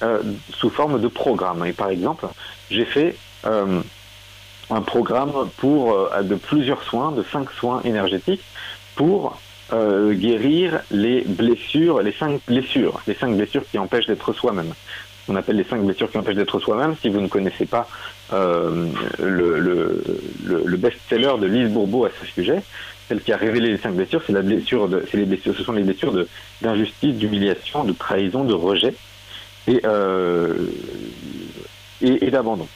sous forme de programme. Et par exemple, j'ai fait un programme de plusieurs soins, de 5 soins énergétiques, pour guérir les 5 blessures qui empêchent d'être soi-même. On appelle les 5 blessures qui empêchent d'être soi-même. Si vous ne connaissez pas le best-seller de Lise Bourbeau à ce sujet, celle qui a révélé les 5 blessures, ce sont les blessures d'injustice, d'humiliation, de trahison, de rejet et d'abandon.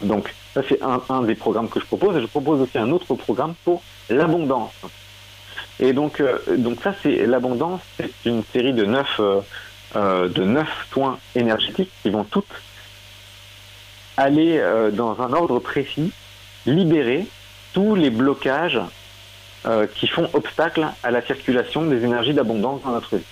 Donc ça c'est un des programmes que je propose, et je propose aussi un autre programme pour l'abondance. Et donc ça c'est l'abondance, c'est une série de 9 soins énergétiques qui vont toutes aller dans un ordre précis, libérer tous les blocages qui font obstacle à la circulation des énergies d'abondance dans notre vie.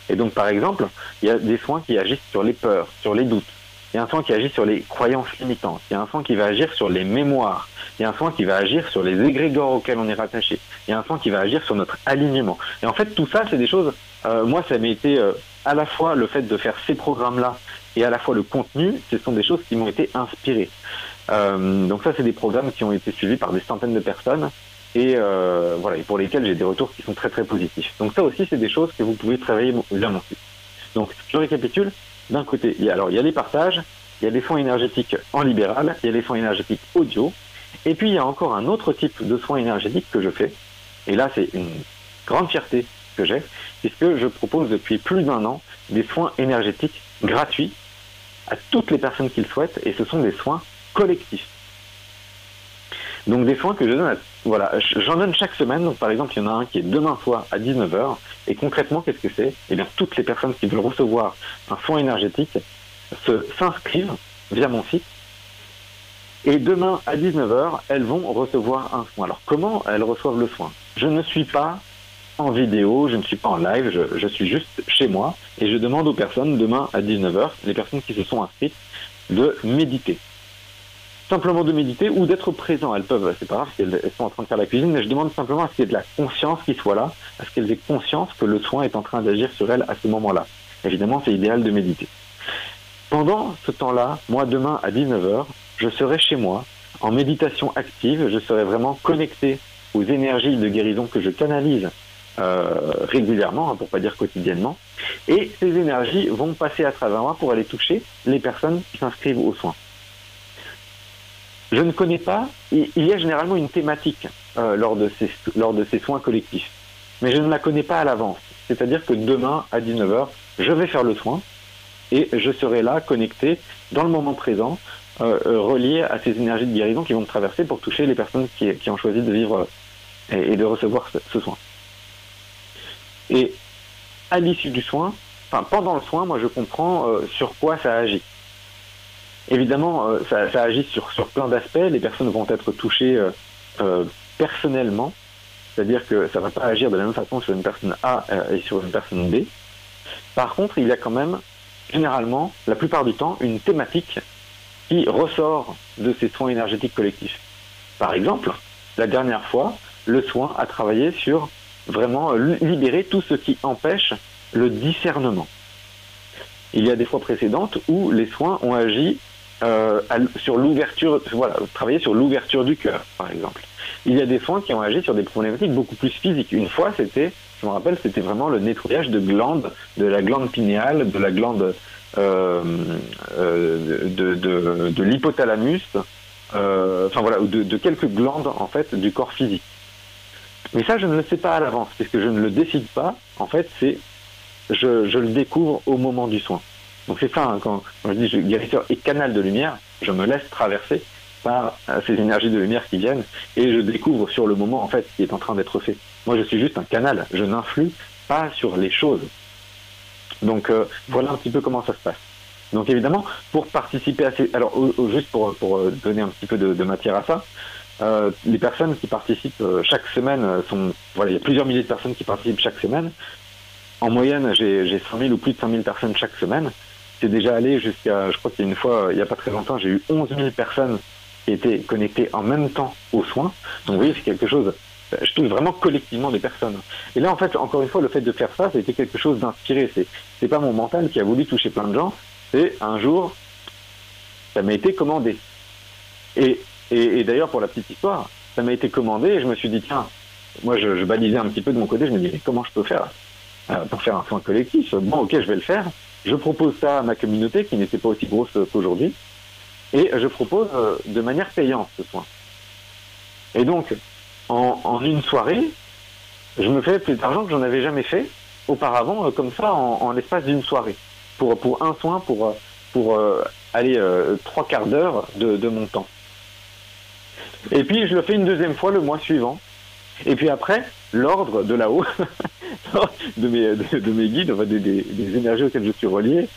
Et donc par exemple, il y a des soins qui agissent sur les peurs, sur les doutes. Il y a un soin qui agit sur les croyances limitantes. Il y a un soin qui va agir sur les mémoires. Il y a un soin qui va agir sur les égrégores auxquels on est rattaché. Il y a un soin qui va agir sur notre alignement. Et en fait, tout ça, c'est des choses... moi, ça m'a été à la fois le fait de faire ces programmes-là et à la fois le contenu, ce sont des choses qui m'ont été inspirées. Donc ça, c'est des programmes qui ont été suivis par des centaines de personnes et voilà, et pour lesquels j'ai des retours qui sont très très positifs. Donc ça aussi, c'est des choses que vous pouvez travailler via mon site. Donc, je récapitule. D'un côté, il y a les partages, il y a les soins énergétiques en libéral, il y a les soins énergétiques audio, et puis il y a encore un autre type de soins énergétiques que je fais, et là c'est une grande fierté que j'ai, puisque je propose depuis plus d'1 an des soins énergétiques gratuits à toutes les personnes qui le souhaitent, et ce sont des soins collectifs. Donc des soins que je donne, j'en donne chaque semaine. Donc par exemple, il y en a un qui est demain soir à 19h. Et concrètement, qu'est-ce que c'est? Eh bien, toutes les personnes qui veulent recevoir un soin énergétique s'inscrivent via mon site. Et demain à 19h, elles vont recevoir un soin. Alors comment elles reçoivent le soin? Je ne suis pas en vidéo, je ne suis pas en live, je suis juste chez moi. Et je demande aux personnes, demain à 19h, les personnes qui se sont inscrites, de méditer. Simplement de méditer ou d'être présent. Elles peuvent, c'est pas grave si elles sont en train de faire la cuisine, mais je demande simplement à ce qu'il y ait de la conscience qui soit là, à ce qu'elles aient conscience que le soin est en train d'agir sur elles à ce moment-là. Évidemment, c'est idéal de méditer. Pendant ce temps-là, moi, demain à 19h, je serai chez moi En méditation active, je serai vraiment connecté aux énergies de guérison que je canalise régulièrement, pour pas dire quotidiennement, et ces énergies vont passer à travers moi pour aller toucher les personnes qui s'inscrivent aux soins. Je ne connais pas, il y a généralement une thématique lors de ces soins collectifs, mais je ne la connais pas à l'avance. C'est-à-dire que demain, à 19h, je vais faire le soin, et je serai là, connecté, dans le moment présent, relié à ces énergies de guérison qui vont me traverser pour toucher les personnes qui ont choisi de vivre et de recevoir ce soin. Et à l'issue du soin, pendant le soin, moi je comprends sur quoi ça agit. Évidemment, ça agit sur plein d'aspects. Les personnes vont être touchées personnellement, c'est-à-dire que ça ne va pas agir de la même façon sur une personne A et sur une personne B. Par contre, il y a quand même, généralement, la plupart du temps, une thématique qui ressort de ces soins énergétiques collectifs. Par exemple, la dernière fois, le soin a travaillé sur vraiment libérer tout ce qui empêche le discernement. Il y a des fois précédentes où les soins ont agi sur l'ouverture, travailler sur l'ouverture du cœur, par exemple. Il y a des soins qui ont agi sur des problématiques beaucoup plus physiques. Une fois, je me rappelle, c'était vraiment le nettoyage de glandes, de la glande pinéale, de la glande de l'hypothalamus, ou de quelques glandes en fait du corps physique. Mais ça, je ne le sais pas à l'avance, puisque je ne le décide pas. En fait, je le découvre au moment du soin. Donc c'est ça, quand je dis guérisseur et canal de lumière, je me laisse traverser par ces énergies de lumière qui viennent et je découvre sur le moment en fait ce qui est en train d'être fait. Moi, je suis juste un canal, je n'influe pas sur les choses. Donc voilà un petit peu comment ça se passe. Donc évidemment, pour participer à ces... Alors juste pour donner un petit peu de matière à ça, les personnes qui participent chaque semaine il y a plusieurs milliers de personnes qui participent chaque semaine. En moyenne, j'ai 5 000 ou plus de 5 000 personnes chaque semaine. C'est déjà allé jusqu'à, je crois qu'il y a une fois, il n'y a pas très longtemps, j'ai eu 11 000 personnes qui étaient connectées en même temps aux soins. Donc vous voyez, c'est quelque chose, je touche vraiment collectivement des personnes. Et là, en fait, encore une fois, le fait de faire ça, c'était quelque chose d'inspiré. C'est pas mon mental qui a voulu toucher plein de gens. C'est un jour, ça m'a été commandé. Et d'ailleurs, pour la petite histoire, ça m'a été commandé et je me suis dit, tiens, moi je balisais un petit peu de mon côté, je me dis, comment je peux faire pour faire un soin collectif? Bon, ok, je vais le faire. Je propose ça à ma communauté qui n'était pas aussi grosse qu'aujourd'hui et je propose de manière payante ce soin. Et donc, en une soirée, je me fais plus d'argent que j'en avais jamais fait auparavant, comme ça, en l'espace d'une soirée. Pour un soin, pour aller 3 quarts d'heure de mon temps. Et puis, je le fais une deuxième fois le mois suivant. Et puis après, l'ordre de là-haut, de mes guides, des énergies auxquelles je suis relié,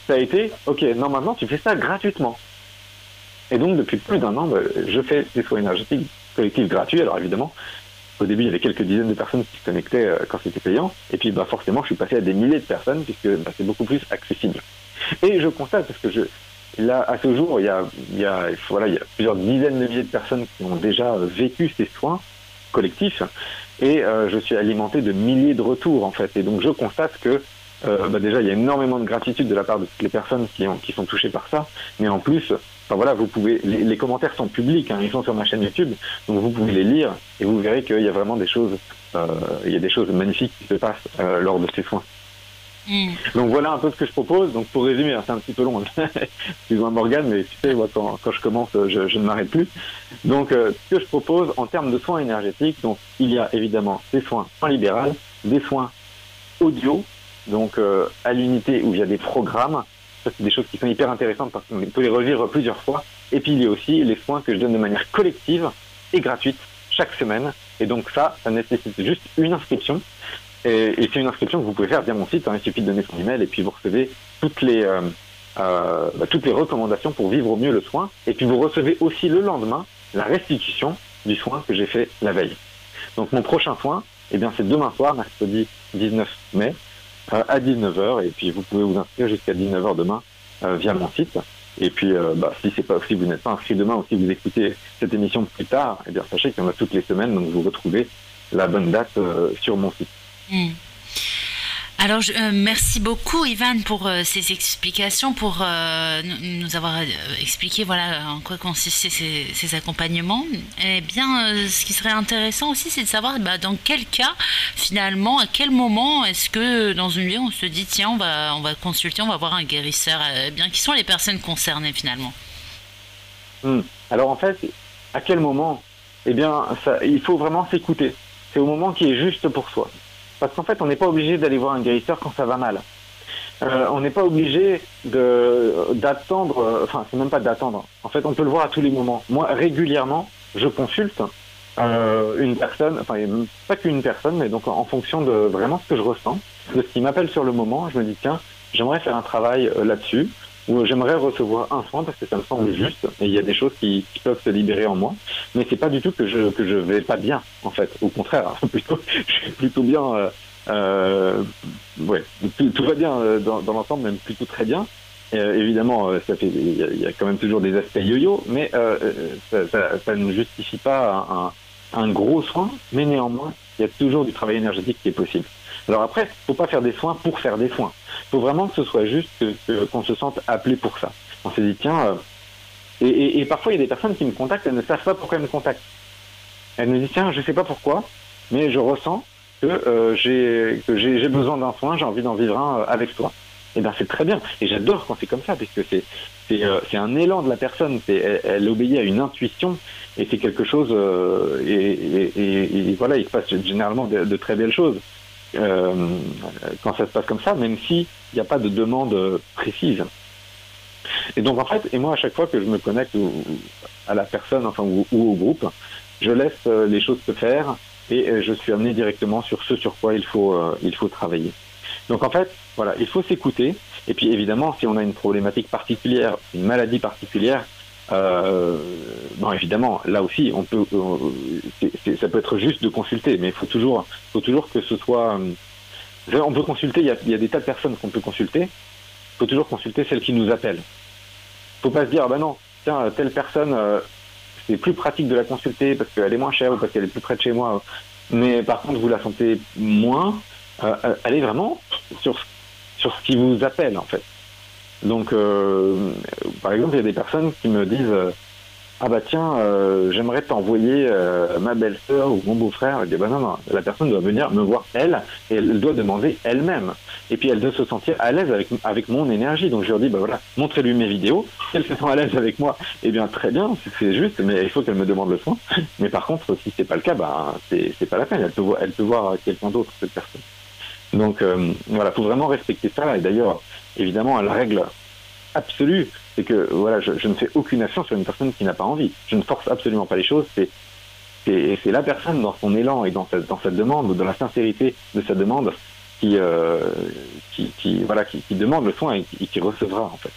ça a été, ok, non, maintenant tu fais ça gratuitement. Et donc depuis plus d'1 an, je fais des soins énergétiques collectifs gratuits. Alors évidemment, au début il y avait quelques dizaines de personnes qui se connectaient quand c'était payant. Et puis forcément, je suis passé à des milliers de personnes puisque c'est beaucoup plus accessible. Et je constate, parce que là, à ce jour, il y a plusieurs dizaines de milliers de personnes qui ont déjà vécu ces soins collectifs et je suis alimenté de milliers de retours en fait. Et donc je constate que déjà il y a énormément de gratitude de la part de toutes les personnes qui sont touchées par ça, mais en plus, vous pouvez, les commentaires sont publics, ils sont sur ma chaîne YouTube, donc vous pouvez les lire et vous verrez qu'il y a vraiment des choses, il y a des choses magnifiques qui se passent lors de ces soins. Donc voilà un peu ce que je propose. Donc pour résumer, c'est un petit peu long, excuse-moi Morgane, mais tu sais, moi, quand je commence, je ne m'arrête plus. Donc ce que je propose en termes de soins énergétiques, donc il y a évidemment des soins en libéral, des soins audio, donc à l'unité où il y a des programmes. Ça, c'est des choses qui sont hyper intéressantes parce qu'on peut les revivre plusieurs fois. Et puis il y a aussi les soins que je donne de manière collective et gratuite chaque semaine. Et donc ça nécessite juste une inscription. Et c'est une inscription que vous pouvez faire via mon site. Il suffit de donner son email et puis vous recevez toutes les recommandations pour vivre au mieux le soin. Et puis vous recevez aussi le lendemain la restitution du soin que j'ai fait la veille. Donc mon prochain soin, c'est demain soir, mercredi 19 mai, à 19h. Et puis vous pouvez vous inscrire jusqu'à 19h demain via mon site. Et puis si vous n'êtes pas inscrit demain ou si vous écoutez cette émission plus tard, sachez qu'il y en a toutes les semaines. Donc vous retrouvez la bonne date sur mon site. Alors, merci beaucoup, Ivan, pour ces explications, pour nous avoir expliqué voilà, en quoi consistaient ces accompagnements. Eh bien, ce qui serait intéressant aussi, c'est de savoir bah, dans quel cas, finalement, à quel moment est-ce que dans une vie, on se dit, tiens, on va consulter, on va voir un guérisseur. Eh bien, qui sont les personnes concernées, finalement? Alors en fait, à quel moment? Eh bien, il faut vraiment s'écouter. C'est au moment qui est juste pour soi. Parce qu'en fait, on n'est pas obligé d'aller voir un guérisseur quand ça va mal. On n'est pas obligé d'attendre, enfin, c'est même pas d'attendre. En fait, on peut le voir à tous les moments. Moi, régulièrement, je consulte une personne, enfin, pas qu'une personne, mais donc en fonction de vraiment ce que je ressens, de ce qui m'appelle sur le moment, je me dis, tiens, j'aimerais faire un travail là-dessus, ou j'aimerais recevoir un soin parce que ça me semble juste, et il y a des choses qui peuvent se libérer en moi, mais c'est pas du tout que je vais pas bien, en fait. Au contraire, plutôt, je suis plutôt bien, ouais, tout va bien dans l'ensemble, même plutôt très bien. Évidemment, il y a quand même toujours des aspects yo-yo, mais ça ne justifie pas un gros soin, mais néanmoins, il y a toujours du travail énergétique qui est possible. Alors après, faut pas faire des soins pour faire des soins. Faut vraiment que ce soit juste qu'on se sente appelé pour ça. On s'est dit, tiens, et parfois il y a des personnes qui me contactent, elles ne savent pas pourquoi elles me contactent. Elles me disent, tiens, je sais pas pourquoi, mais je ressens que j'ai besoin d'un soin, j'ai envie d'en vivre un avec toi. Et bien c'est très bien. Et j'adore quand c'est comme ça, parce que c'est un élan de la personne. Elle obéit à une intuition, et c'est quelque chose. Et voilà, il se passe généralement de très belles choses quand ça se passe comme ça, même s'il n'y a pas de demande précise. Et donc en fait, et moi à chaque fois que je me connecte à la personne, enfin ou au groupe, je laisse les choses se faire et je suis amené directement sur ce sur quoi il faut travailler. Donc en fait, voilà, il faut s'écouter. Et puis évidemment, si on a une problématique particulière, une maladie particulière, bon évidemment, là aussi, on peut, ça peut être juste de consulter, mais il faut toujours que ce soit. On peut consulter. Il y a des tas de personnes qu'on peut consulter. Il faut toujours consulter celle qui nous appelle. Faut pas se dire, ah ben non, tiens, telle personne, c'est plus pratique de la consulter parce qu'elle est moins chère ou parce qu'elle est plus près de chez moi. Mais par contre, vous la sentez moins. Allez vraiment sur ce qui vous appelle en fait. Donc, par exemple, il y a des personnes qui me disent ah bah tiens, j'aimerais t'envoyer ma belle-sœur ou mon beau-frère. Je dis bah non, la personne doit venir me voir elle et elle doit demander elle-même. Et puis elle doit se sentir à l'aise avec mon énergie. Donc je leur dis bah voilà, montrez-lui mes vidéos. Si elle se sent à l'aise avec moi, eh bien très bien, c'est juste, mais il faut qu'elle me demande le soin. Mais par contre, si c'est pas le cas, bah c'est pas la peine. Elle peut voir quelqu'un d'autre, cette personne. Donc voilà, faut vraiment respecter ça. Et d'ailleurs, évidemment, la règle absolue, c'est que voilà, je ne fais aucune action sur une personne qui n'a pas envie. Je ne force absolument pas les choses. C'est la personne dans son élan et dans sa demande, dans la sincérité de sa demande, qui demande le soin et qui recevra en fait.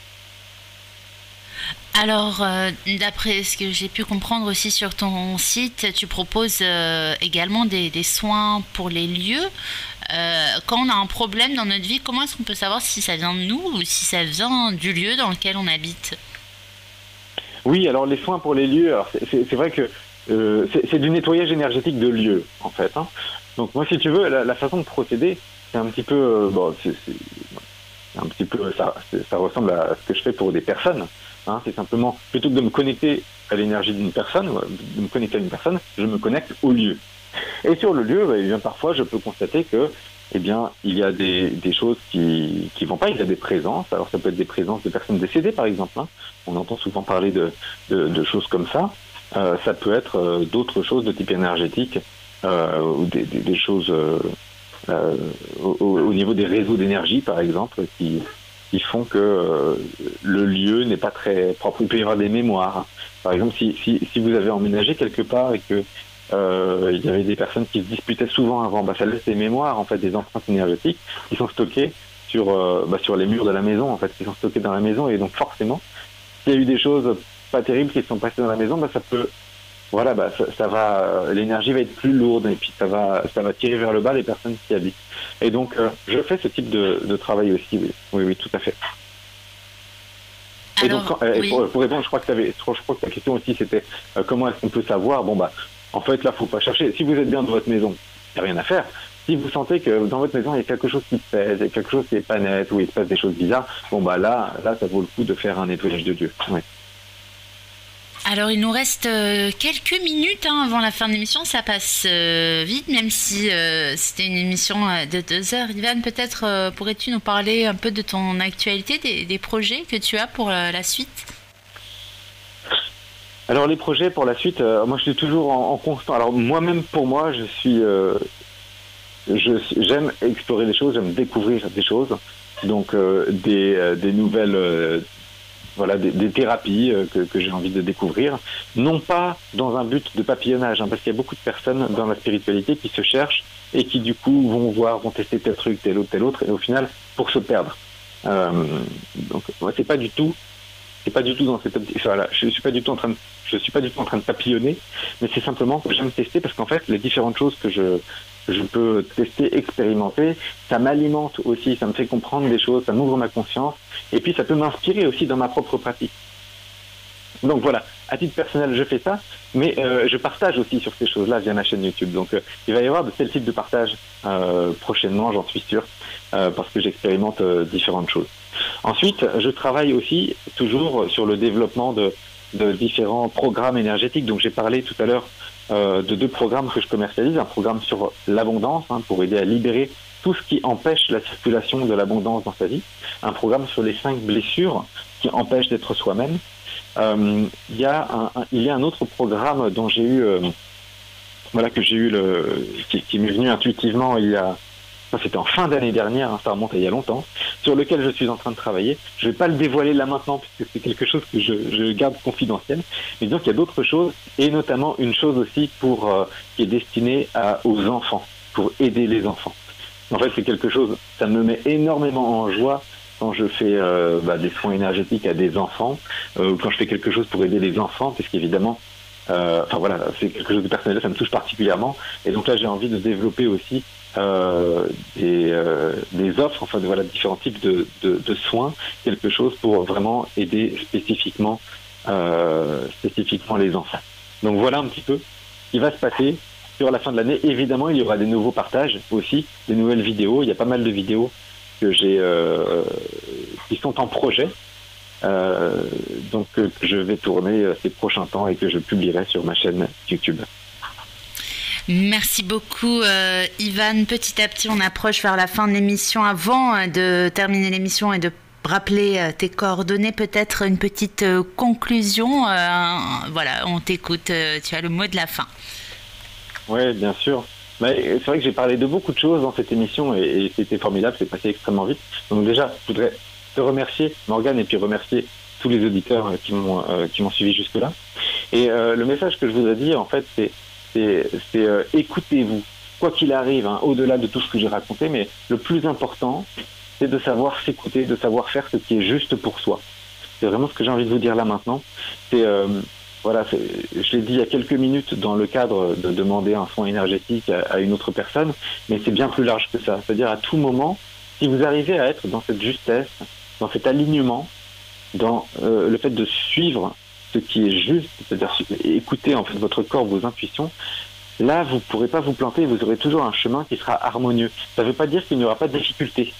Alors, d'après ce que j'ai pu comprendre aussi sur ton site, tu proposes également des soins pour les lieux. Quand on a un problème dans notre vie, comment est-ce qu'on peut savoir si ça vient de nous ou si ça vient du lieu dans lequel on habite? Oui, alors les soins pour les lieux, alors c'est vrai que c'est du nettoyage énergétique de lieux en fait. Hein. Donc moi, si tu veux, la façon de procéder, c'est un petit peu, c'est un petit peu, ça ressemble à ce que je fais pour des personnes. Hein, c'est simplement, plutôt que de me connecter à l'énergie d'une personne, de me connecter à une personne, je me connecte au lieu. Et sur le lieu, eh bien, parfois, je peux constater que, eh bien, il y a des choses qui vont pas. Il y a des présences. Alors, ça peut être des présences de personnes décédées, par exemple. Hein. On entend souvent parler de choses comme ça. Ça peut être d'autres choses de type énergétique ou des choses au niveau des réseaux d'énergie, par exemple, qui font que le lieu n'est pas très propre. Il peut y avoir des mémoires. Par exemple, si vous avez emménagé quelque part et que il y avait des personnes qui se disputaient souvent avant, ça laisse des mémoires, en fait, des empreintes énergétiques qui sont stockées sur les murs de la maison, en fait, qui sont stockées dans la maison. Et donc forcément, s'il y a eu des choses pas terribles qui se sont passées dans la maison, ça peut, voilà, ça va, l'énergie va être plus lourde et puis ça va tirer vers le bas les personnes qui y habitent. Et donc, je fais ce type de travail aussi, oui, tout à fait. Et Alors, donc, oui. pour répondre, je crois que ta question aussi, c'était comment est-ce qu'on peut savoir. En fait, là, faut pas chercher. Si vous êtes bien dans votre maison, il n'y a rien à faire. Si vous sentez que dans votre maison, il y a quelque chose qui se pèse, il y a quelque chose qui n'est pas net, ou il se passe des choses bizarres, bon, bah là, ça vaut le coup de faire un nettoyage de lieu. Ouais. Alors, il nous reste quelques minutes avant la fin de l'émission. Ça passe vite, même si c'était une émission de 2 heures. Ivan, peut-être pourrais-tu nous parler un peu de ton actualité, des projets que tu as pour la suite? Alors, les projets pour la suite, moi, je suis toujours en constant. Alors, moi-même, pour moi, j'aime explorer des choses, j'aime découvrir des choses. Donc, des nouvelles... voilà, des thérapies que j'ai envie de découvrir, non pas dans un but de papillonnage, parce qu'il y a beaucoup de personnes dans la spiritualité qui se cherchent et qui du coup vont tester tel truc, tel autre, et au final, pour se perdre. Donc, c'est pas du tout dans cette optique. Voilà, je suis pas du tout en train de papillonner, mais c'est simplement que j'aime tester parce qu'en fait, les différentes choses que je peux tester, expérimenter, ça m'alimente aussi, ça me fait comprendre des choses, ça m'ouvre ma conscience, et puis ça peut m'inspirer aussi dans ma propre pratique. Donc voilà, à titre personnel, je fais ça, mais je partage aussi sur ces choses-là via ma chaîne YouTube. Donc il va y avoir de tels types de partage prochainement, j'en suis sûr, parce que j'expérimente différentes choses. Ensuite, je travaille aussi toujours sur le développement de différents programmes énergétiques. Donc j'ai parlé tout à l'heure de 2 programmes que je commercialise, un programme sur l'abondance, pour aider à libérer tout ce qui empêche la circulation de l'abondance dans sa vie, un programme sur les 5 blessures qui empêchent d'être soi-même. Il y a un autre programme dont j'ai eu, qui m'est venu intuitivement c'était en fin d'année dernière, ça remonte à il y a longtemps, sur lequel je suis en train de travailler. Je ne vais pas le dévoiler là maintenant, puisque c'est quelque chose que je garde confidentiel. Mais disons qu'il y a d'autres choses, et notamment une chose aussi qui est destinée aux enfants, pour aider les enfants. En fait, c'est quelque chose, ça me met énormément en joie quand je fais des soins énergétiques à des enfants, quand je fais quelque chose pour aider les enfants, puisqu'évidemment, c'est quelque chose de personnel, ça me touche particulièrement. Et donc là, j'ai envie de développer aussi des offres, différents types de soins, quelque chose pour vraiment aider spécifiquement les enfants. Donc voilà un petit peu ce qui va se passer sur la fin de l'année. Évidemment, il y aura des nouveaux partages aussi, des nouvelles vidéos. Il y a pas mal de vidéos que j'ai qui sont en projet, que je vais tourner ces prochains temps et que je publierai sur ma chaîne YouTube. Merci beaucoup Ivan. Petit à petit, on approche vers la fin de l'émission. Avant de terminer l'émission et de rappeler tes coordonnées, peut-être une petite conclusion. On t'écoute. Tu as le mot de la fin. Oui, bien sûr. Mais c'est vrai que j'ai parlé de beaucoup de choses dans cette émission et c'était formidable, c'est passé extrêmement vite. Donc déjà, je voudrais te remercier, Morgane, et puis remercier tous les auditeurs qui m'ont suivi jusque-là. Et le message que je voudrais dire, en fait, c'est écoutez-vous, quoi qu'il arrive, au-delà de tout ce que j'ai raconté, mais le plus important, c'est de savoir s'écouter, de savoir faire ce qui est juste pour soi. C'est vraiment ce que j'ai envie de vous dire là maintenant. Je l'ai dit il y a quelques minutes dans le cadre de demander un soin énergétique à une autre personne, mais c'est bien plus large que ça. C'est-à-dire à tout moment, si vous arrivez à être dans cette justesse, dans cet alignement, dans le fait de suivre ce qui est juste, c'est-à-dire écouter en fait votre corps, vos intuitions, là vous ne pourrez pas vous planter, vous aurez toujours un chemin qui sera harmonieux. Ça ne veut pas dire qu'il n'y aura pas de difficultés,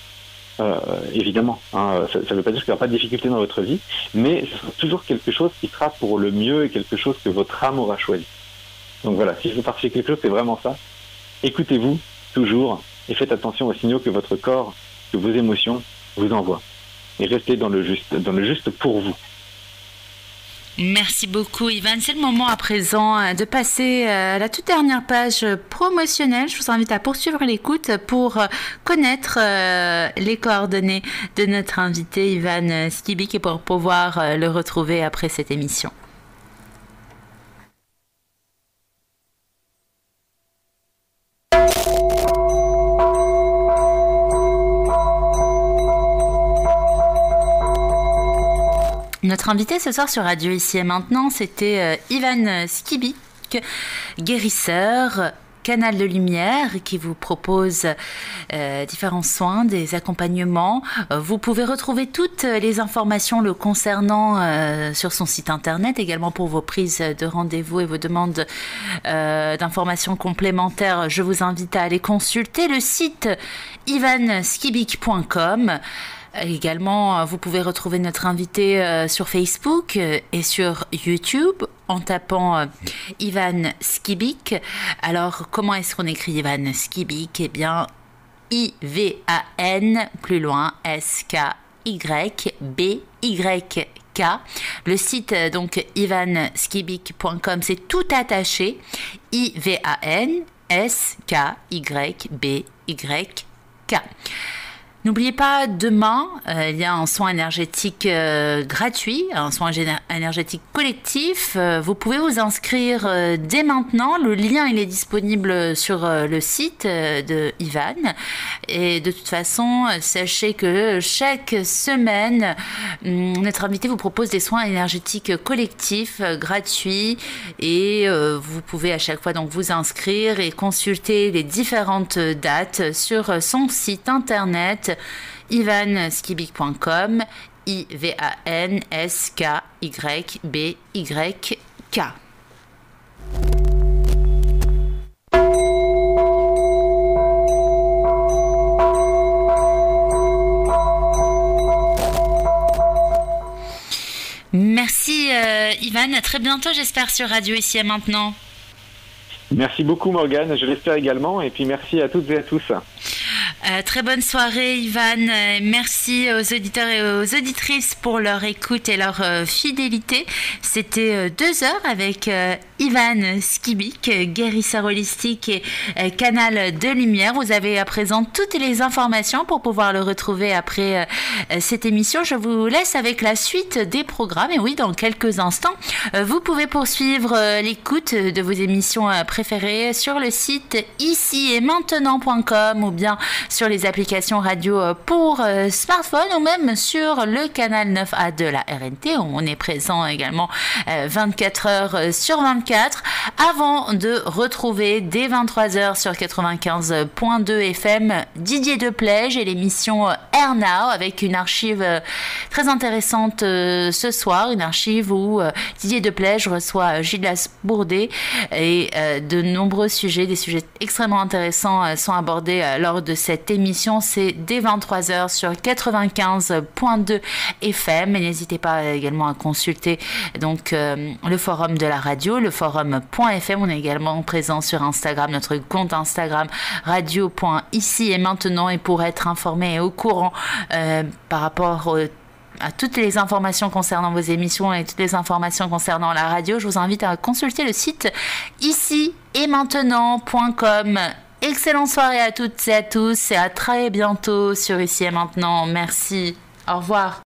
évidemment, ça ne veut pas dire qu'il n'y aura pas de difficultés dans votre vie, mais ce sera toujours quelque chose qui sera pour le mieux et quelque chose que votre âme aura choisi. Donc voilà, si je veux partager quelque chose, c'est vraiment ça. Écoutez-vous toujours et faites attention aux signaux que votre corps, que vos émotions vous envoient. Et restez dans le juste pour vous. Merci beaucoup Ivan. C'est le moment à présent de passer à la toute dernière page promotionnelle. Je vous invite à poursuivre l'écoute pour connaître les coordonnées de notre invité Ivan Skibik et pour pouvoir le retrouver après cette émission. Notre invité ce soir sur Radio Ici et Maintenant, c'était Ivan Skibik, guérisseur, Canal de Lumière qui vous propose différents soins, des accompagnements. Vous pouvez retrouver toutes les informations le concernant sur son site internet, également pour vos prises de rendez-vous et vos demandes d'informations complémentaires. Je vous invite à aller consulter le site ivanskibik.com. Également, vous pouvez retrouver notre invité sur Facebook et sur YouTube en tapant Ivan Skibik. Alors, comment est-ce qu'on écrit Ivan Skibik? Eh bien, I-V-A-N, plus loin, S-K-Y-B-Y-K. Le site, donc, ivanskibik.com, c'est tout attaché. I-V-A-N-S-K-Y-B-Y-K. N'oubliez pas, demain, il y a un soin énergétique gratuit, un soin énergétique collectif. Vous pouvez vous inscrire dès maintenant. Le lien, il est disponible sur le site de Ivan. Et de toute façon, sachez que chaque semaine, notre invité vous propose des soins énergétiques collectifs gratuits. Et vous pouvez à chaque fois donc vous inscrire et consulter les différentes dates sur son site internet ivanskibik.com, I-V-A-N-S-K-Y-B-Y-K. Merci Ivan, à très bientôt j'espère sur Radio Ici et Maintenant. Merci beaucoup Morgane, je l'espère également, et puis merci à toutes et à tous. Très bonne soirée Ivan, merci aux auditeurs et aux auditrices pour leur écoute et leur fidélité. C'était 2 heures avec Ivan Skibik, guérisseur holistique et canal de lumière. Vous avez à présent toutes les informations pour pouvoir le retrouver après cette émission. Je vous laisse avec la suite des programmes et oui, dans quelques instants, vous pouvez poursuivre l'écoute de vos émissions préférées sur le site icietmaintenant.com ou bien sur les applications radio pour smartphone ou même sur le canal 9A de la RNT où on est présent également 24 heures sur 24 avant de retrouver dès 23h sur 95.2 FM Didier Deplège et l'émission Air Now avec une archive très intéressante ce soir, une archive où Didier Deplège reçoit Gilles Bourdet et de nombreux sujets, des sujets extrêmement intéressants sont abordés lors de cette émission. C'est dès 23h sur 95.2 FM et n'hésitez pas également à consulter donc le forum de la radio, le forum.fm. On est également présent sur Instagram, notre compte Instagram radio.ici et maintenant, et pour être informé et au courant par rapport à toutes les informations concernant vos émissions et toutes les informations concernant la radio, je vous invite à consulter le site icietmaintenant.com. Excellente soirée à toutes et à tous et à très bientôt sur Ici et Maintenant. Merci. Au revoir.